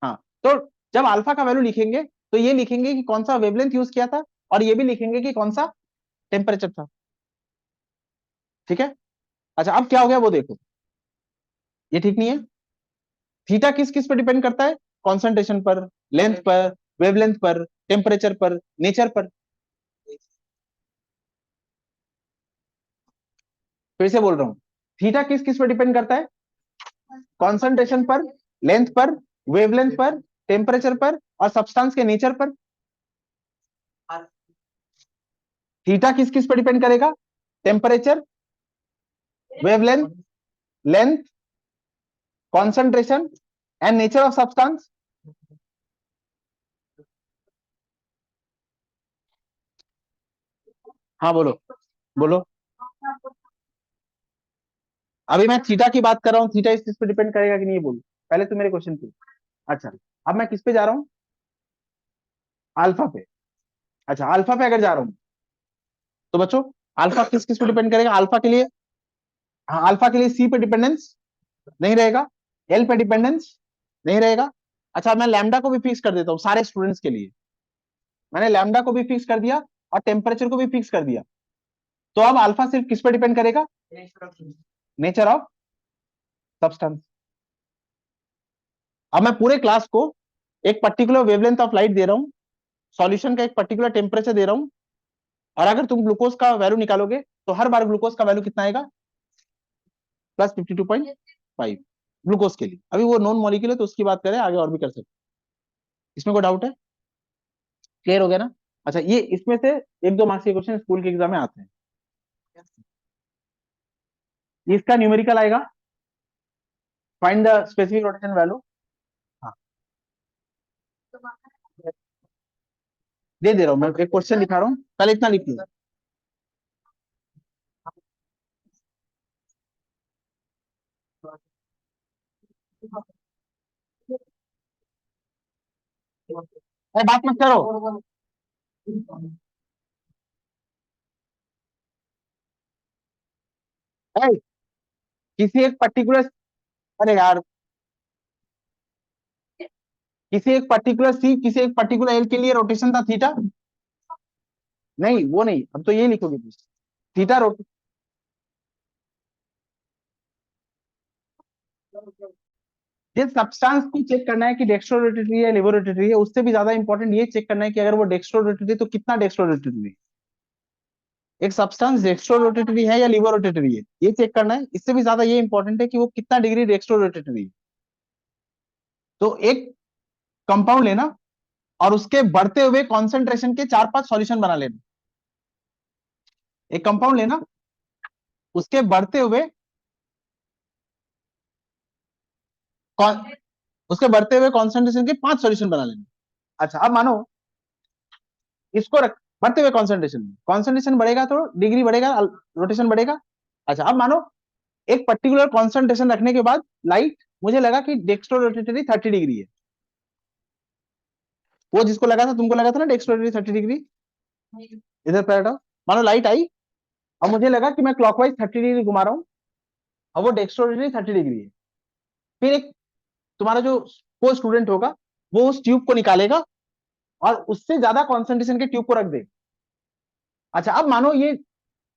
हाँ, तो जब अल्फा का वैल्यू लिखेंगे तो ये लिखेंगे कि कौन सा वेवलेंथ यूज किया था, और ये भी लिखेंगे कि कौन सा टेम्परेचर था। ठीक है। अच्छा अब क्या हो गया वो देखो, ये ठीक नहीं है। थीटा किस किस पर डिपेंड करता है? कॉन्सेंट्रेशन पर, लेंथ पर, वेवलेंथ पर, टेम्परेचर पर, नेचर पर। फिर से बोल रहा हूं, थीटा किस किस पर डिपेंड करता है? कॉन्सेंट्रेशन पर, लेंथ पर, वेवलेंथ पर, टेम्परेचर पर और सब्सटेंस के नेचर पर। थीटा किस किस पर डिपेंड करेगा? Temperature, wavelength, length, concentration and nature of substance. हाँ बोलो, बोलो। अभी मैं थीटा की बात कर रहा हूँ, थीटा इस चीज पे डिपेंड करेगा कि नहीं ये बोलो, पहले तो मेरे क्वेश्चन पे। अच्छा, अब मैं किस पे जा रहा हूँ? अल्फा पे। अच्छा अल्फा पे अगर जा रहा हूँ तो बच्चों, अल्फा किस किस पे डिपेंड करेगा? अल्फा के लिए, हाँ अल्फा के लिए सी पे डिपेंडेंस नहीं रहेगा, एल पे डिपेंडेंस नहीं रहेगा। अच्छा मैं लैम्डा को भी फिक्स कर देता हूँ सारे स्टूडेंट्स के लिए। मैंने लैम्डा को भी फिक्स कर दिया और टेम्परेचर को भी फिक्स कर दिया। तो अब अल्फा सिर्फ किस पे डिपेंड करेगा? Nature of substance. अब मैं पूरे क्लास को एक पर्टिकुलर वेवलेंथ ऑफ लाइट दे रहा हूँ, सॉल्यूशन का एक पर्टिकुलर टेम्परेचर दे रहा हूँ, और अगर तुम ग्लूकोज का वैल्यू निकालोगे तो हर बार ग्लूकोज का वैल्यू कितना आएगा? +52.5 ग्लूकोज के लिए। अभी वो नॉन मॉलिक्यूल है तो उसकी बात करें, आगे और भी कर सकते हैं। इसमें कोई डाउट है? क्लियर हो गया ना? अच्छा ये इसमें से एक दो मार्क्स के क्वेश्चन स्कूल के एग्जाम में आते हैं। इसका न्यूमेरिकल आएगा, find the specific rotation value. हाँ दे रहा हूँ, मैं एक क्वेश्चन लिखा रहा हूँ, पहले इतना लिख लो। अरे बात मत करो। अरे किसी एक पर्टिकुलर, अरे यार, किसी एक पर्टिकुलर सी, किसी एक पर्टिकुलर एल के लिए रोटेशन था थीटा। नहीं वो नहीं, अब तो ये लिखोगे तुम। थीटा रोट जिस सब्सटेंस को चेक करना है कि डेक्स्ट्रो रोटेटरी है लिवर रोटेटरी है, उससे भी ज्यादा इंपॉर्टेंट ये चेक करना है कि अगर वो डेक्स्ट्रो रोटेटरी तो कितना डेक्स्ट्रो रोटेटरी है। एक सब्सटेंस डेक्स्ट्रो रोटेटरी है या लिवर रोटेटरी है, ये चेक करना है। इससे भी ज्यादा ये इंपॉर्टेंट है कि वो कितना डिग्री डेक्स्ट्रो रोटेटरी है। तो एक कंपाउंड लेना और उसके बढ़ते हुए कॉन्सेंट्रेशन के 4-5 सॉल्यूशन बना लेना। एक कंपाउंड लेना, उसके बढ़ते हुए कौन- उसके बढ़ते हुए कॉन्सेंट्रेशन के 5 सॉल्यूशन बना लेना। अच्छा अब मानो इसको रख, बढ़ते हुए कॉन्सेंट्रेशन, कॉन्सेंट्रेशन बढ़ेगा तो डिग्री बढ़ेगा, रोटेशन बढ़ेगा। अच्छा अब मानो एक पर्टिकुलर कॉन्सेंट्रेशन रखने के बाद लाइट, मुझे लगा कि डेक्स्ट्रो रोटेटरी 30 डिग्री है। वो जिसको लगा था, तुमको लगा था ना डेक्स्ट्रो रोटेटरी 30 डिग्री, इधर पैर हटाओ। मानो लाइट आई और मुझे लगा कि मैं क्लॉकवाइज 30 डिग्री घुमा रहा हूँ और वो डेक्स्ट्रो रोटेटरी 30 डिग्री है। फिर एक तुम्हारा जो को स्टूडेंट होगा, वो उस ट्यूब को निकालेगा और उससे ज्यादा कॉन्सेंट्रेशन के ट्यूब को रख दे। अच्छा अब मानो ये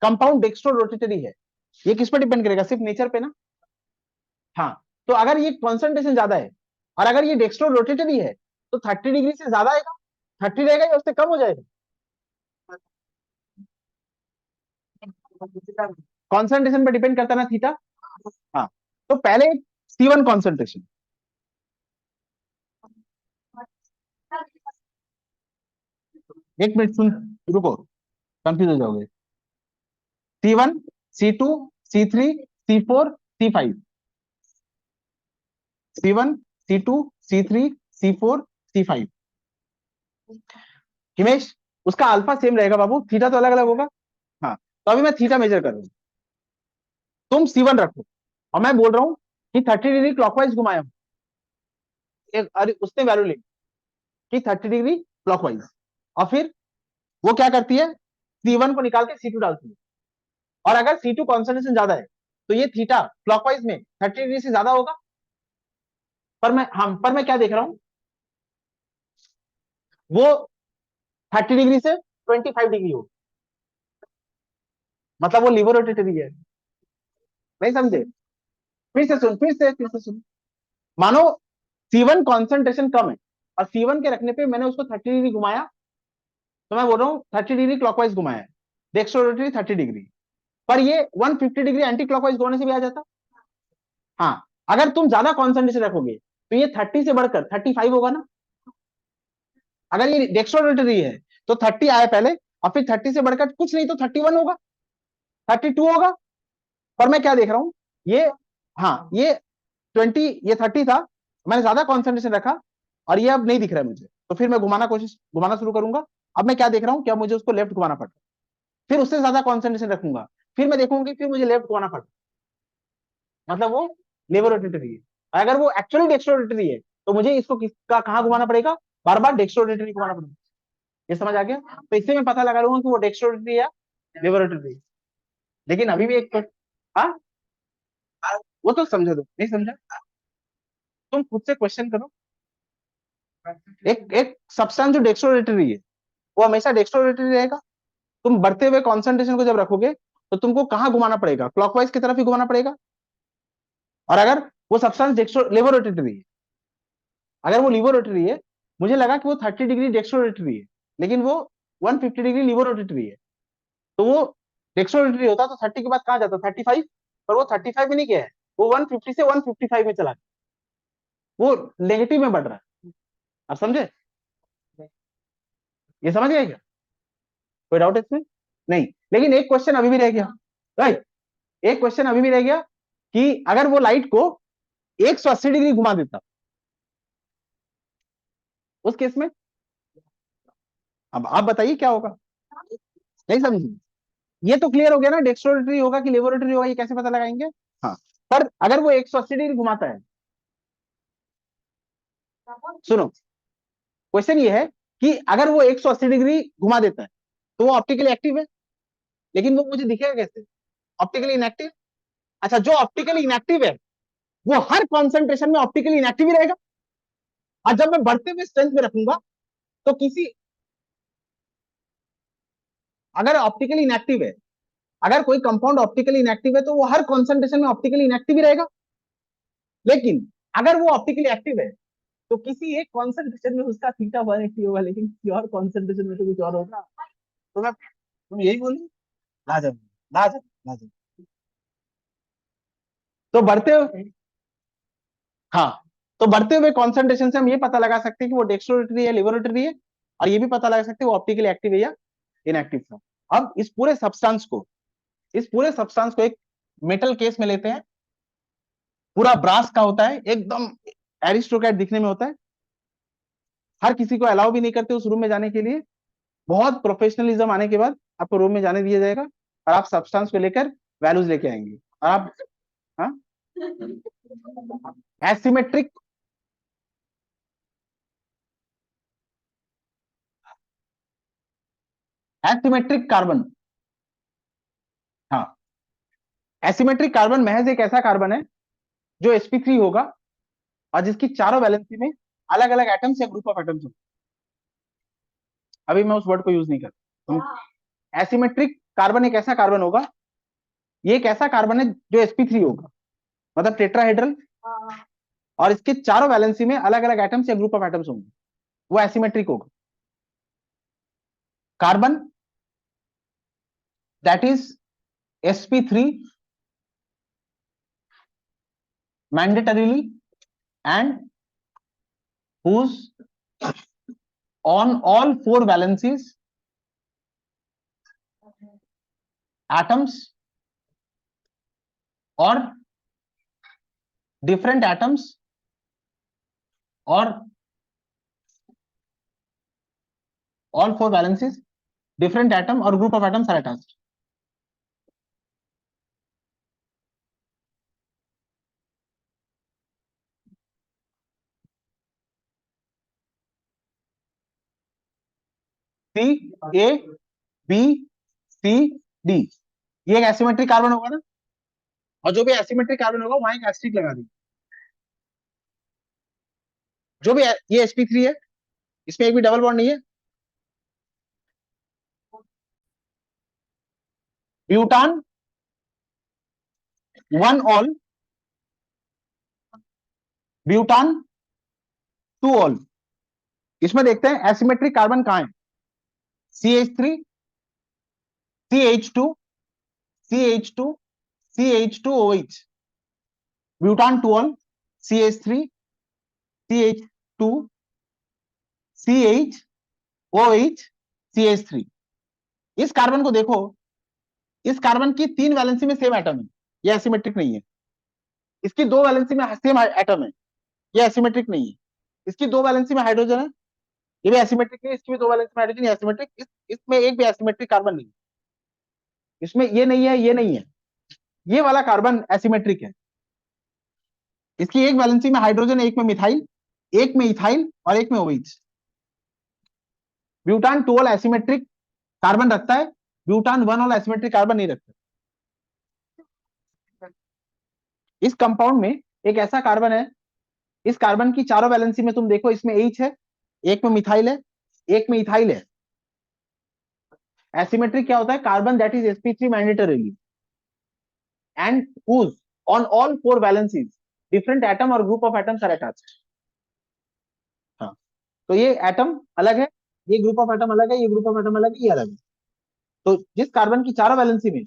कंपाउंड डेक्स्ट्रो रोटेटरी है, ये किस पर डिपेंड करेगा? सिर्फ नेचर पे ना। हाँ, तो अगर ये कॉन्सेंट्रेशन ज्यादा है और अगर ये डेक्स्ट्रो रोटेटरी है तो 30 डिग्री से ज्यादा आएगा, 30 रहेगा या उससे कम हो जाएगा? कॉन्सेंट्रेशन पर डिपेंड करता है ना थीटा। हाँ, तो पहले C1 कॉन्सेंट्रेशन, एक मिनट सुन, रुको, कंफ्यूज हो जाओगे। C1, C2, C3, C4, C5, C1, C2, C3, C4, C5। Himesh, उसका अल्फा सेम रहेगा बाबू, थीटा तो अलग अलग होगा। हाँ, तो अभी मैं थीटा मेजर कर रहा हूँ, तुम C1 रखो और मैं बोल रहा हूँ कि 30 डिग्री क्लॉकवाइज घुमाया हूं। अरे उसने वैल्यू ली कि 30 डिग्री क्लॉकवाइज, और फिर वो क्या करती है, C1 को निकाल के C2 डालती है। और अगर C2 कॉन्सेंट्रेशन ज्यादा है तो ये थीटा क्लॉकवाइज में 30 डिग्री से ज्यादा होगा। पर मैं क्या देख रहा हूँ, वो 30 डिग्री से 25 डिग्री हो, मतलब वो लिबोरेटरी है। नहीं समझे? फिर से सुन। मानो C1 कॉन्सेंट्रेशन कम है और C1 के रखने पे मैंने उसको 30 डिग्री घुमाया, तो मैं बोल रहा हूँ 30 डिग्री क्लॉकवाइज घुमाया है, डेक्स्ट्रोरेटरी 30 डिग्री, पर ये 150 डिग्री एंटी क्लॉकवाइज घुमाने से भी आ जाता। हाँ, अगर तुम ज्यादा कॉन्सेंट्रेशन रखोगे तो ये 30 से बढ़कर 35 होगा ना। अगर ये डेक्स्ट्रोरेटरी है तो 30 आया पहले, और फिर 30 से बढ़कर कुछ नहीं तो 31 होगा, 32 होगा। पर मैं क्या देख रहा हूं, ये, हाँ ये 20, ये 30 था, मैंने ज्यादा कॉन्सेंट्रेशन रखा और ये अब नहीं दिख रहा है मुझे, तो फिर मैं घुमाना शुरू करूंगा। अब मैं क्या देख रहा हूँ, क्या मुझे उसको लेफ्ट घुमाना पड़ रहा है, फिर उससे ज्यादा कॉन्सेंट्रेशन रखूंगा, फिर मैं देखूंगी फिर मुझे लेफ्ट घुमाना पड़ रहा है, मतलब वो लेबोरेटरी है। अगर वो एक्चुअली डेक्स्ट्रोरेटरी है तो मुझे इसको किसका कहाँ घुमाना पड़ेगा, बार बार डेक्स्ट्रोरेटरी घुमाना पड़ेगा। ये समझ आ गया? तो इससे मैं पता लगा लूंगा कि वो डेक्स्ट्रोरेटरी या लेबोरेटरी। लेकिन अभी भी एक, हाँ, वो तो समझा दो, नहीं समझा तुम खुद से क्वेश्चन करो। एक एक सब्सटेंस जो डेक्स्ट्रोरेटरी है वो हमेशा डेक्स्ट्रोरेटरी रहेगा। तुम बढ़ते हुए कॉन्सेंट्रेशन को जब रखोगे तो तुमको कहाँ घुमाना पड़ेगा, क्लॉकवाइज की तरफ ही घुमाना पड़ेगा। और अगर वो सब्सटेंस डेक्स्ट्रो लेबोरेटरी है, अगर वो लिबोरेटरी है, मुझे लगा कि वो 30 डिग्री डेक्स्ट्रोरेटरी है, लेकिन वो 150 डिग्री लिबोरेटरी है, तो वो डेक्स्ट्रोरेटरी होता तो 30 के बाद कहाँ जाता, 35। पर वो 35 में नहीं गया है, वो 150 से 155 में चला गया, वो नेगेटिव में बढ़ रहा है। आप समझे? ये समझ गए क्या? कोई डाउट इसमें? नहीं। लेकिन एक क्वेश्चन अभी भी रह गया, राइट? एक क्वेश्चन अभी भी रह गया कि अगर वो लाइट को 180 डिग्री घुमा देता, उस केस में अब आप बताइए क्या होगा। नहीं समझिए, ये तो क्लियर हो गया ना, डेक्स्ट्रोरेटरी होगा कि लेबोरेटरी होगा, ये कैसे पता लगाएंगे? हाँ, पर अगर वो 180 डिग्री घुमाता है, सुनो, क्वेश्चन ये है कि अगर वो 180 डिग्री घुमा देता है तो वो ऑप्टिकली एक्टिव है, लेकिन वो मुझे दिखेगा कैसे, ऑप्टिकली इनएक्टिव। अच्छा, जो ऑप्टिकली इनएक्टिव है वो हर कॉन्सेंट्रेशन में ऑप्टिकली इनएक्टिव ही रहेगा, और जब मैं बढ़ते हुए स्ट्रेंथ में रखूंगा तो किसी, अगर ऑप्टिकली इनएक्टिव है, अगर कोई कंपाउंड ऑप्टिकली इनएक्टिव है तो वो हर कॉन्सेंट्रेशन में ऑप्टिकली इनएक्टिव ही रहेगा। लेकिन अगर वो ऑप्टिकली एक्टिव है तो किसी एक कॉन्सेंट्रेशन में उसका थीटा 180 होगा, लेकिन किसी और कॉन्सेंट्रेशन में तो कुछ और होगा। तो मैं, तुम यही बोली, लाजवाब, लाजवाब, लाजवाब। तो बढ़ते हुए, हाँ, तो बढ़ते हुए कॉन्सेंट्रेशन से हम ये पता लगा सकते हैं कि वो डेक्स्ट्रोरेटरी है, लिबोरेटरी है, और ये भी पता लगा सकते हैं वो ऑप्टिकली एक्टिव है या इनएक्टिव था। अब इस पूरे सब्सटेंस को एक मेटल केस में लेते हैं, पूरा ब्रास का होता है, एकदम एरिस्टोक्रेट दिखने में होता है, हर किसी को अलाउ भी नहीं करते उस रूम में जाने के लिए। बहुत प्रोफेशनलिज्म आने के बाद आपको रूम में जाने दिया जाएगा और आप सब्सटेंस को लेकर वैल्यूज लेके आएंगे, और आप, हाँ, एसिमेट्रिक, एसिमेट्रिक कार्बन, हाँ, एसिमेट्रिक कार्बन महज एक ऐसा कार्बन है जो sp3 होगा और जिसकी चारों वैलेंसी में अलग अलग एटम्स या ग्रुप ऑफ एटम्स होंगे। अभी मैं उस वर्ड को यूज नहीं करता। एसिमेट्रिक कार्बन एक ऐसा कार्बन होगा, ये एक ऐसा कार्बन है जो sp3 होगा, मतलब टेट्राहेड्रल, और इसके चारों वैलेंसी में अलग अलग एटम्स या ग्रुप ऑफ एटम्स होंगे, वो एसिमेट्रिक होगा। Carbon that is sp3 mandatorily and whose on all four valencies atoms or different atoms or all four valencies different atom or group of atoms are attached. C A B C D, ये एक asymmetric carbon होगा ना, और जो भी asymmetric carbon होगा वहां एक एस्ट्रिक लगा दी। जो भी ये sp3 है, इसमें एक भी डबल बॉन्ड नहीं है। ब्यूटान 1 ऑल, ब्यूटान 2 ऑल। इसमें देखते हैं एसिमेट्रिक कार्बन कहां है, CH3, CH2, CH2, CH2OH, ब्यूटान 2 all, CH3, CH2, CHOH, CH3। इस कार्बन को देखो, इस कार्बन की 3 वैलेंसी में सेम एटम है, ये एसिमेट्रिक नहीं है। इसकी 2 वैलेंसी में सेम एटम है, ये एसिमेट्रिक नहीं है। इसकी 2 वैलेंसी में हाइड्रोजन है, ये भी एसिमेट्रिक नहीं है। इसकी भी 2 वैलेंसी में हाइड्रोजन, एसिमेट्रिक। इसमें एक भी एसिमेट्रिक कार्बन नहीं है, इसमें ये नहीं है, ये नहीं है। ये वाला कार्बन एसिमेट्रिक है। इसकी एक वैलेंसी में हाइड्रोजन है, एक में मिथाइल, एक में इथाइल और एक में ओएच। ब्यूटान 2 एसिमेट्रिक कार्बन रखता है, ब्यूटान 1 ऑल एसिमेट्रिक कार्बन नहीं रखता। इस कंपाउंड में एक ऐसा कार्बन है, इस कार्बन की चारों वैलेंसी में तुम देखो, इसमें एच है, एक में मिथाइल है, एक में इथाइल है। एसिमेट्रिक क्या होता है, carbon that is sp3 mandatorily and whose on all 4 valencies different atom और group of atoms are attached। हाँ, तो ये एटम अलग है, ये ग्रुप ऑफ एटम अलग है, ये ग्रुप ऑफ एटम अलग है, ये अलग है। तो जिस कार्बन की चारों वैलेंसी में,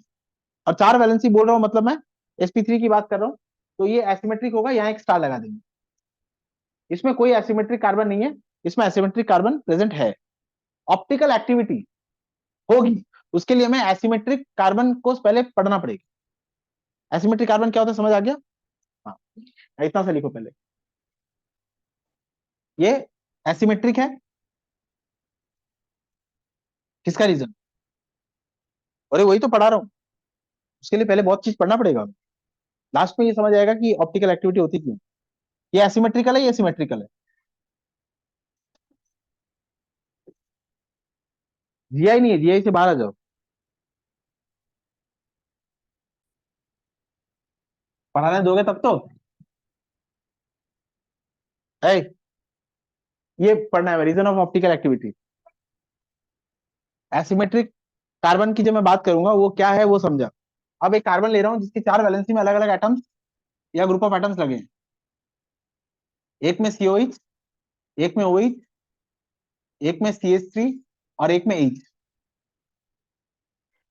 और 4 वैलेंसी बोल रहा हूं मतलब मैं sp3 की बात कर रहा हूं, तो ये एसिमेट्रिक होगा, यहाँ एक स्टार लगा देंगे। इसमें कोई एसिमेट्रिक कार्बन नहीं है, इसमें एसिमेट्रिक कार्बन प्रेजेंट है। ऑप्टिकल एक्टिविटी होगी, उसके लिए हमें एसिमेट्रिक कार्बन को पहले पढ़ना पड़ेगा। एसिमेट्रिक कार्बन क्या होता है, समझ आ गया? हाँ, इतना सा लिखो पहले, ये एसिमेट्रिक है। किसका रीजन? अरे वही तो पढ़ा रहा हूँ, उसके लिए पहले बहुत चीज पढ़ना पड़ेगा। लास्ट में ये समझ आएगा कि ऑप्टिकल एक्टिविटी होती क्यों। ये एसिमेट्रिकल है, ये सिमेट्रिकल है। जीआई नहीं है, जीआई से बाहर आ जाओ। पढ़ाने दोगे तब तो। ए, ये पढ़ना है, reason of optical activity. Asymmetric carbon की जब मैं बात करूंगा वो क्या है वो समझा। अब एक कार्बन ले रहा हूं जिसके 4 वैलेंसी में अलग अलग एटम्स या ग्रुप ऑफ एटम्स लगे हैं। एक में COH, एक में OH, एक में CH3 और एक में H।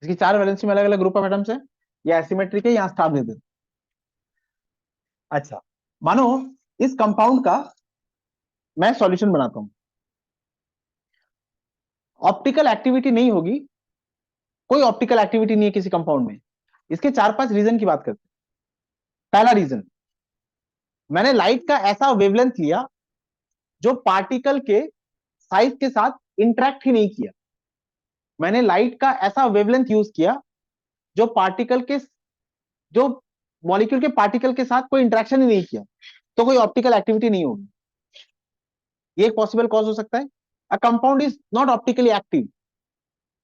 इसकी 4 वैलेंसी में अलग अलग ग्रुप ऑफ एटम्स है, या एसिमेट्रिक है, यहाँ स्टार दे दे। अच्छा, मानो इस कंपाउंड का मैं सॉल्यूशन बनाता हूं, ऑप्टिकल एक्टिविटी नहीं होगी, कोई ऑप्टिकल एक्टिविटी नहीं है किसी कंपाउंड में। इसके 4-5 रीजन की बात करते हैं। पहला रीजन, मैंने लाइट का ऐसा वेवलेंथ लिया जो पार्टिकल के साइज के साथ इंटरेक्ट ही नहीं किया। मैंने लाइट का ऐसा वेवलेंथ यूज किया जो पार्टिकल के, जो मॉलिक्यूल के पार्टिकल के साथ कोई इंटरेक्शन ही नहीं किया, तो कोई ऑप्टिकल एक्टिविटी नहीं होगी। ये एक पॉसिबल कॉज हो सकता है। A compound is not optically active,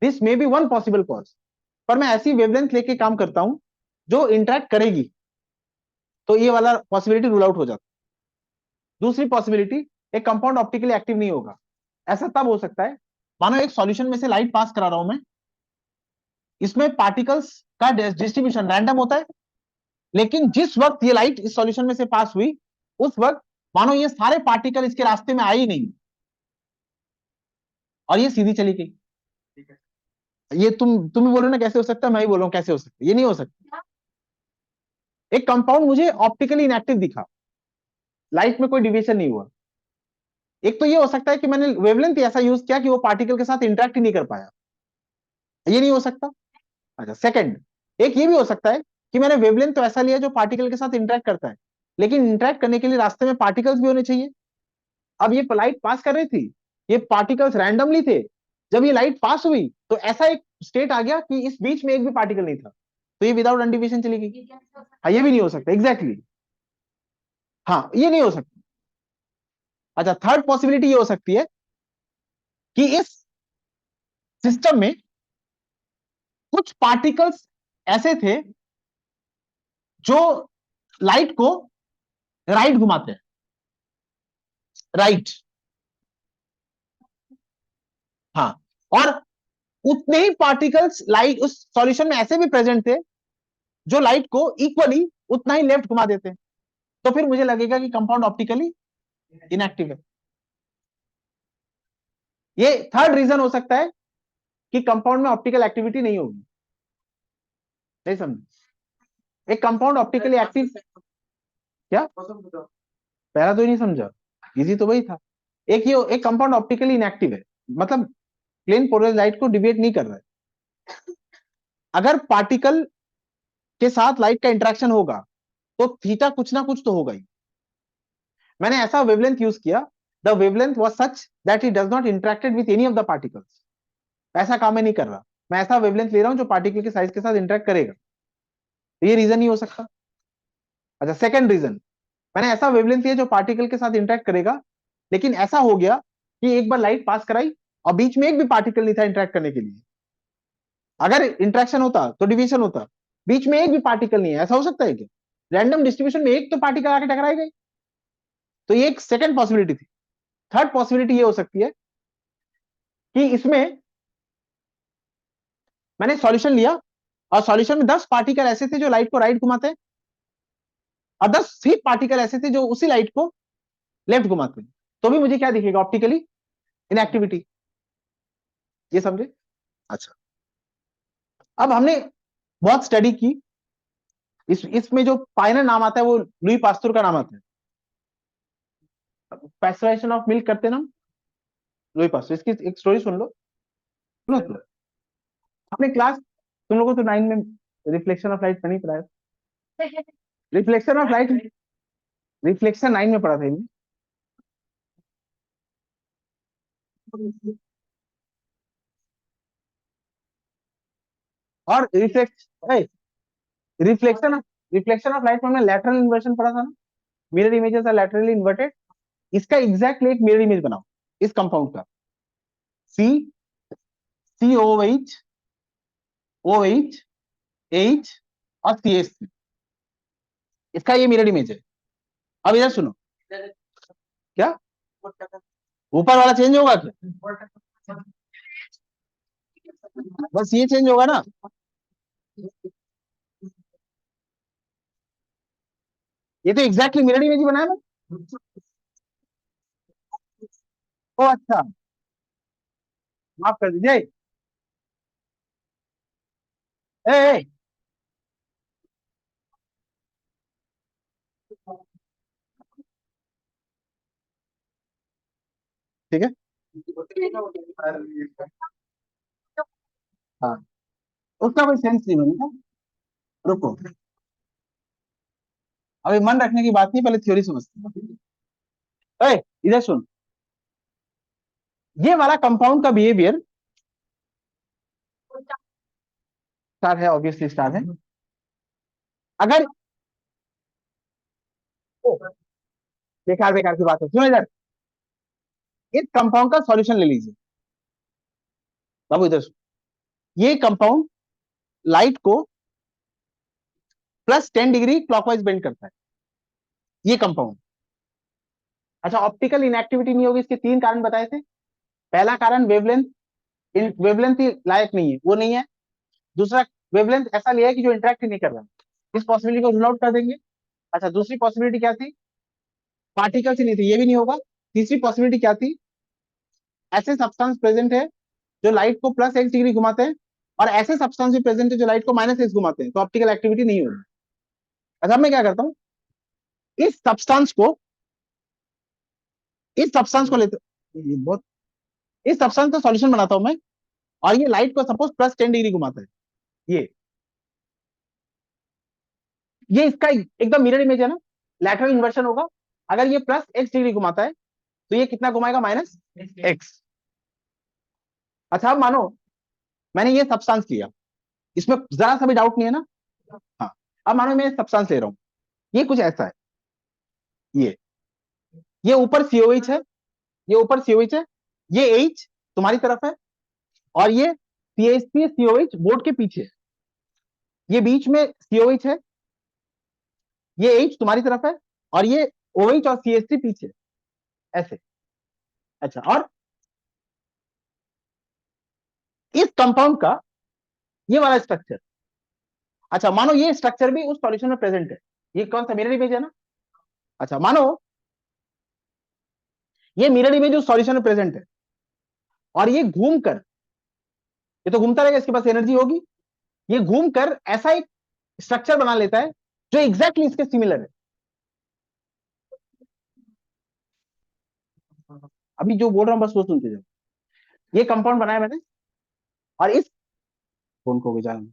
this may be one possible cause. पर मैं ऐसी वेवलेंथ लेके काम करता हूं जो इंटरेक्ट करेगी, तो ये वाला पॉसिबिलिटी रूल आउट हो जाता है। दूसरी पॉसिबिलिटी, एक कंपाउंड ऑप्टिकली एक्टिव नहीं होगा, ऐसा तब हो सकता है, मानो एक सॉल्यूशन में से लाइट पास करा रहा हूं मैं, इसमें पार्टिकल्स का डिस्ट्रीब्यूशन रैंडम होता है, लेकिन जिस वक्त ये लाइट इस सॉल्यूशन में से पास हुई, उस वक्त मानो ये सारे पार्टिकल इसके रास्ते में आए ही नहीं और ये सीधी चली गई। ये तुम ही बोल रहे हो ना कैसे हो सकता है, मैं ही बोल रहा हूं कैसे हो सकता है, ये नहीं हो सकता। एक कंपाउंड मुझे ऑप्टिकली इनएक्टिव दिखा, लाइट में कोई डिविएशन नहीं हुआ। एक तो ये हो सकता है कि मैंने वेवलेंथ ऐसा यूज किया कि वो पार्टिकल के साथ इंटरेक्ट ही नहीं कर पाया, ये नहीं हो सकता। अच्छा, सेकंड, एक ये भी हो सकता है कि मैंने वेवलेंथ तो ऐसा लिया जो पार्टिकल के साथ इंटरेक्ट करता है, लेकिन इंटरेक्ट करने के लिए रास्ते में पार्टिकल्स भी होने चाहिए। अब ये लाइट पास कर रही थी, ये पार्टिकल्स रैंडमली थे, जब ये लाइट पास हुई तो ऐसा एक स्टेट आ गया कि इस बीच में एक भी पार्टिकल नहीं था, तो ये विदाउट अनडिविएशन चली गई। हाँ, ये भी नहीं हो सकता, एग्जैक्टली exactly। हाँ, ये नहीं हो सकता। अच्छा, थर्ड पॉसिबिलिटी ये हो सकती है कि इस सिस्टम में कुछ पार्टिकल्स ऐसे थे जो लाइट को राइट घुमाते हैं, राइट। हाँ, और उतने ही पार्टिकल्स लाइट उस सॉल्यूशन में ऐसे भी प्रेजेंट थे जो लाइट को इक्वली उतना ही लेफ्ट घुमा देते हैं, तो फिर मुझे लगेगा कि कंपाउंड ऑप्टिकली इनएक्टिव है। ये थर्ड रीजन हो सकता है कि कंपाउंड में ऑप्टिकल एक्टिविटी नहीं होगी। नहीं समझ, एक कंपाउंड ऑप्टिकली एक्टिव क्या, पहला तो ही नहीं समझा, इजी तो वही था। एक ये एक कंपाउंड ऑप्टिकली इनएक्टिव है, मतलब प्लेन पोलराइज्ड लाइट को डिविएट नहीं कर रहा है। अगर पार्टिकल के साथ लाइट का इंटरेक्शन होगा तो थीटा कुछ ना कुछ तो होगा ही। मैंने ऐसा वेवलेंथ यूज किया, the wavelength was such that it does not interacted with any of the particles. ऐसा काम मैं नहीं कर रहा, मैं ऐसा वेवलेंथ ले रहा हूं जो पार्टिकल के साइज के साथ इंटरेक्ट करेगा, तो ये रीजन नहीं हो सकता। अच्छा, सेकंड रीजन, मैंने ऐसा वेवलेंथ लिया जो पार्टिकल के साथ इंटरेक्ट करेगा, लेकिन ऐसा हो गया कि एक बार लाइट पास कराई और बीच में एक भी पार्टिकल नहीं था इंटरेक्ट करने के लिए। अगर इंटरेक्शन होता तो डिवीजन होता, बीच में एक भी पार्टिकल नहीं है, ऐसा हो सकता है क्या? रैंडम डिस्ट्रीब्यूशन में एक तो पार्टिकल आके टकराई गई, तो ये एक सेकंड पॉसिबिलिटी थी। थर्ड पॉसिबिलिटी ये हो सकती है कि इसमें मैंने सॉल्यूशन लिया और सॉल्यूशन में 10 पार्टिकल ऐसे थे जो लाइट को राइट घुमाते हैं, और 10 ही पार्टिकल ऐसे थे जो उसी लाइट को लेफ्ट घुमाते हैं, तो भी मुझे क्या दिखेगा, ऑप्टिकली इनएक्टिविटी। ये समझे? अच्छा, अब हमने बहुत स्टडी की, इसमें जो पायनर नाम आता है वो लुई पास्चर का नाम आता है। पैस्चराइजेशन ऑफ मिल्क करते ना लुई पास्चर, इसकी एक स्टोरी सुन लो। सुनो तो, अपने क्लास, तुम लोगों को तो 9 में रिफ्लेक्शन ऑफ लाइट नहीं पढ़ाया? रिफ्लेक्शन ऑफ लाइट, रिफ्लेक्शन 9 में पढ़ा था इन्हें। और रिफ्लेक्शन रिफ्लेक्शन ऑफ लाइट में हमने लैटरल इन्वर्शन पढ़ा था ना, mirror images are laterally inverted. इसका एग्जैक्टली एक मिरर इमेज बनाओ इस कंपाउंड का, C C O H O H H और सी एस, इसका ये मिरर इमेज है। अब इधर सुनो, क्या ऊपर वाला चेंज होगा क्या? बस ये चेंज होगा ना। ये तो एग्जैक्टली मिरर इमेज ही बनाया ना। ओ अच्छा, माफ कर दीजिए। ए, ए, ठीक है, हाँ, उसका कोई सेंस नहीं बनेगा। रुको, अभी मन रखने की बात नहीं, पहले थ्योरी समझते हैं। इधर सुन, ये वाला कंपाउंड का बिहेवियर, स्टार है, ऑब्वियसली स्टार है। अगर ओ, बेकार बेकार की बात है, सुनो इधर, इस कंपाउंड का सॉल्यूशन ले लीजिए बाबू, इधर सुनो। ये कंपाउंड लाइट को +10 डिग्री क्लॉकवाइज बेंड करता है, ये कंपाउंड। अच्छा, ऑप्टिकल इनएक्टिविटी नहीं होगी, इसके 3 कारण बताए थे। पहला कारण वेवलेंथ, वेवलेंथ ही लायक नहीं है, वो नहीं है। दूसरा, वेवलेंथ ऐसा लिया है कि जो इंटरेक्ट ही नहीं कर रहा है, इस पॉसिबिलिटी को रूल आउट कर देंगे। अच्छा, दूसरी पॉसिबिलिटी क्या थी, पार्टिकल्स ही नहीं थे, ये भी नहीं होगा। तीसरी पॉसिबिलिटी क्या थी, ऐसे सब्सटेंस प्रेजेंट है जो लाइट को +X डिग्री घुमाते हैं, और ऐसे सब्सटेंस भी प्रेजेंट है जो लाइट को -X घुमाते हैं, तो ऑप्टिकल एक्टिविटी नहीं होगी। अच्छा, अब मैं क्या करता हूँ, इस सब्सटेंस को इस सब्सटेंस को लेते, ये बहुत, इस सब्सटेंस का सॉल्यूशन बनाता हूं मैं, और ये लाइट को सपोज +10 डिग्री घुमाता है, ये ये इसका एकदम मिरर इमेज है ना, लैटरल इन्वर्शन होगा। अगर ये +X डिग्री घुमाता है तो ये कितना घुमाएगा, -X। अच्छा, अब मानो मैंने ये सब्सटेंस लिया, इसमें जरा सा भी डाउट नहीं है ना। हाँ, अब मानो मैं सब्सटेंस ले रहा हूं, ये कुछ ऐसा है, ये ये ऊपर COH है, ये ऊपर COH है, ये H तुम्हारी तरफ है, और ये CH3 COH बोर्ड के पीछे है। ये बीच में COH है, ये H तुम्हारी तरफ है, और ये OH और CH3 पीछे है, ऐसे। अच्छा, और इस कंपाउंड का ये वाला स्ट्रक्चर, अच्छा मानो ये स्ट्रक्चर भी उस सॉल्यूशन में प्रेजेंट है, ये कौन सा मिरर इमेज है ना। अच्छा मानो ये मिरर इमेज उस सॉल्यूशन में प्रेजेंट है, और ये घूम कर, ये तो घूमता रहेगा, इसके पास एनर्जी होगी, ये घूम कर ऐसा एक स्ट्रक्चर बना लेता है जो एग्जैक्टली इसके सिमिलर है। अभी जो बोल रहा हूं बस वो सुनते जाओ। ये कंपाउंड बनाया मैंने, और इस फोन को भी जान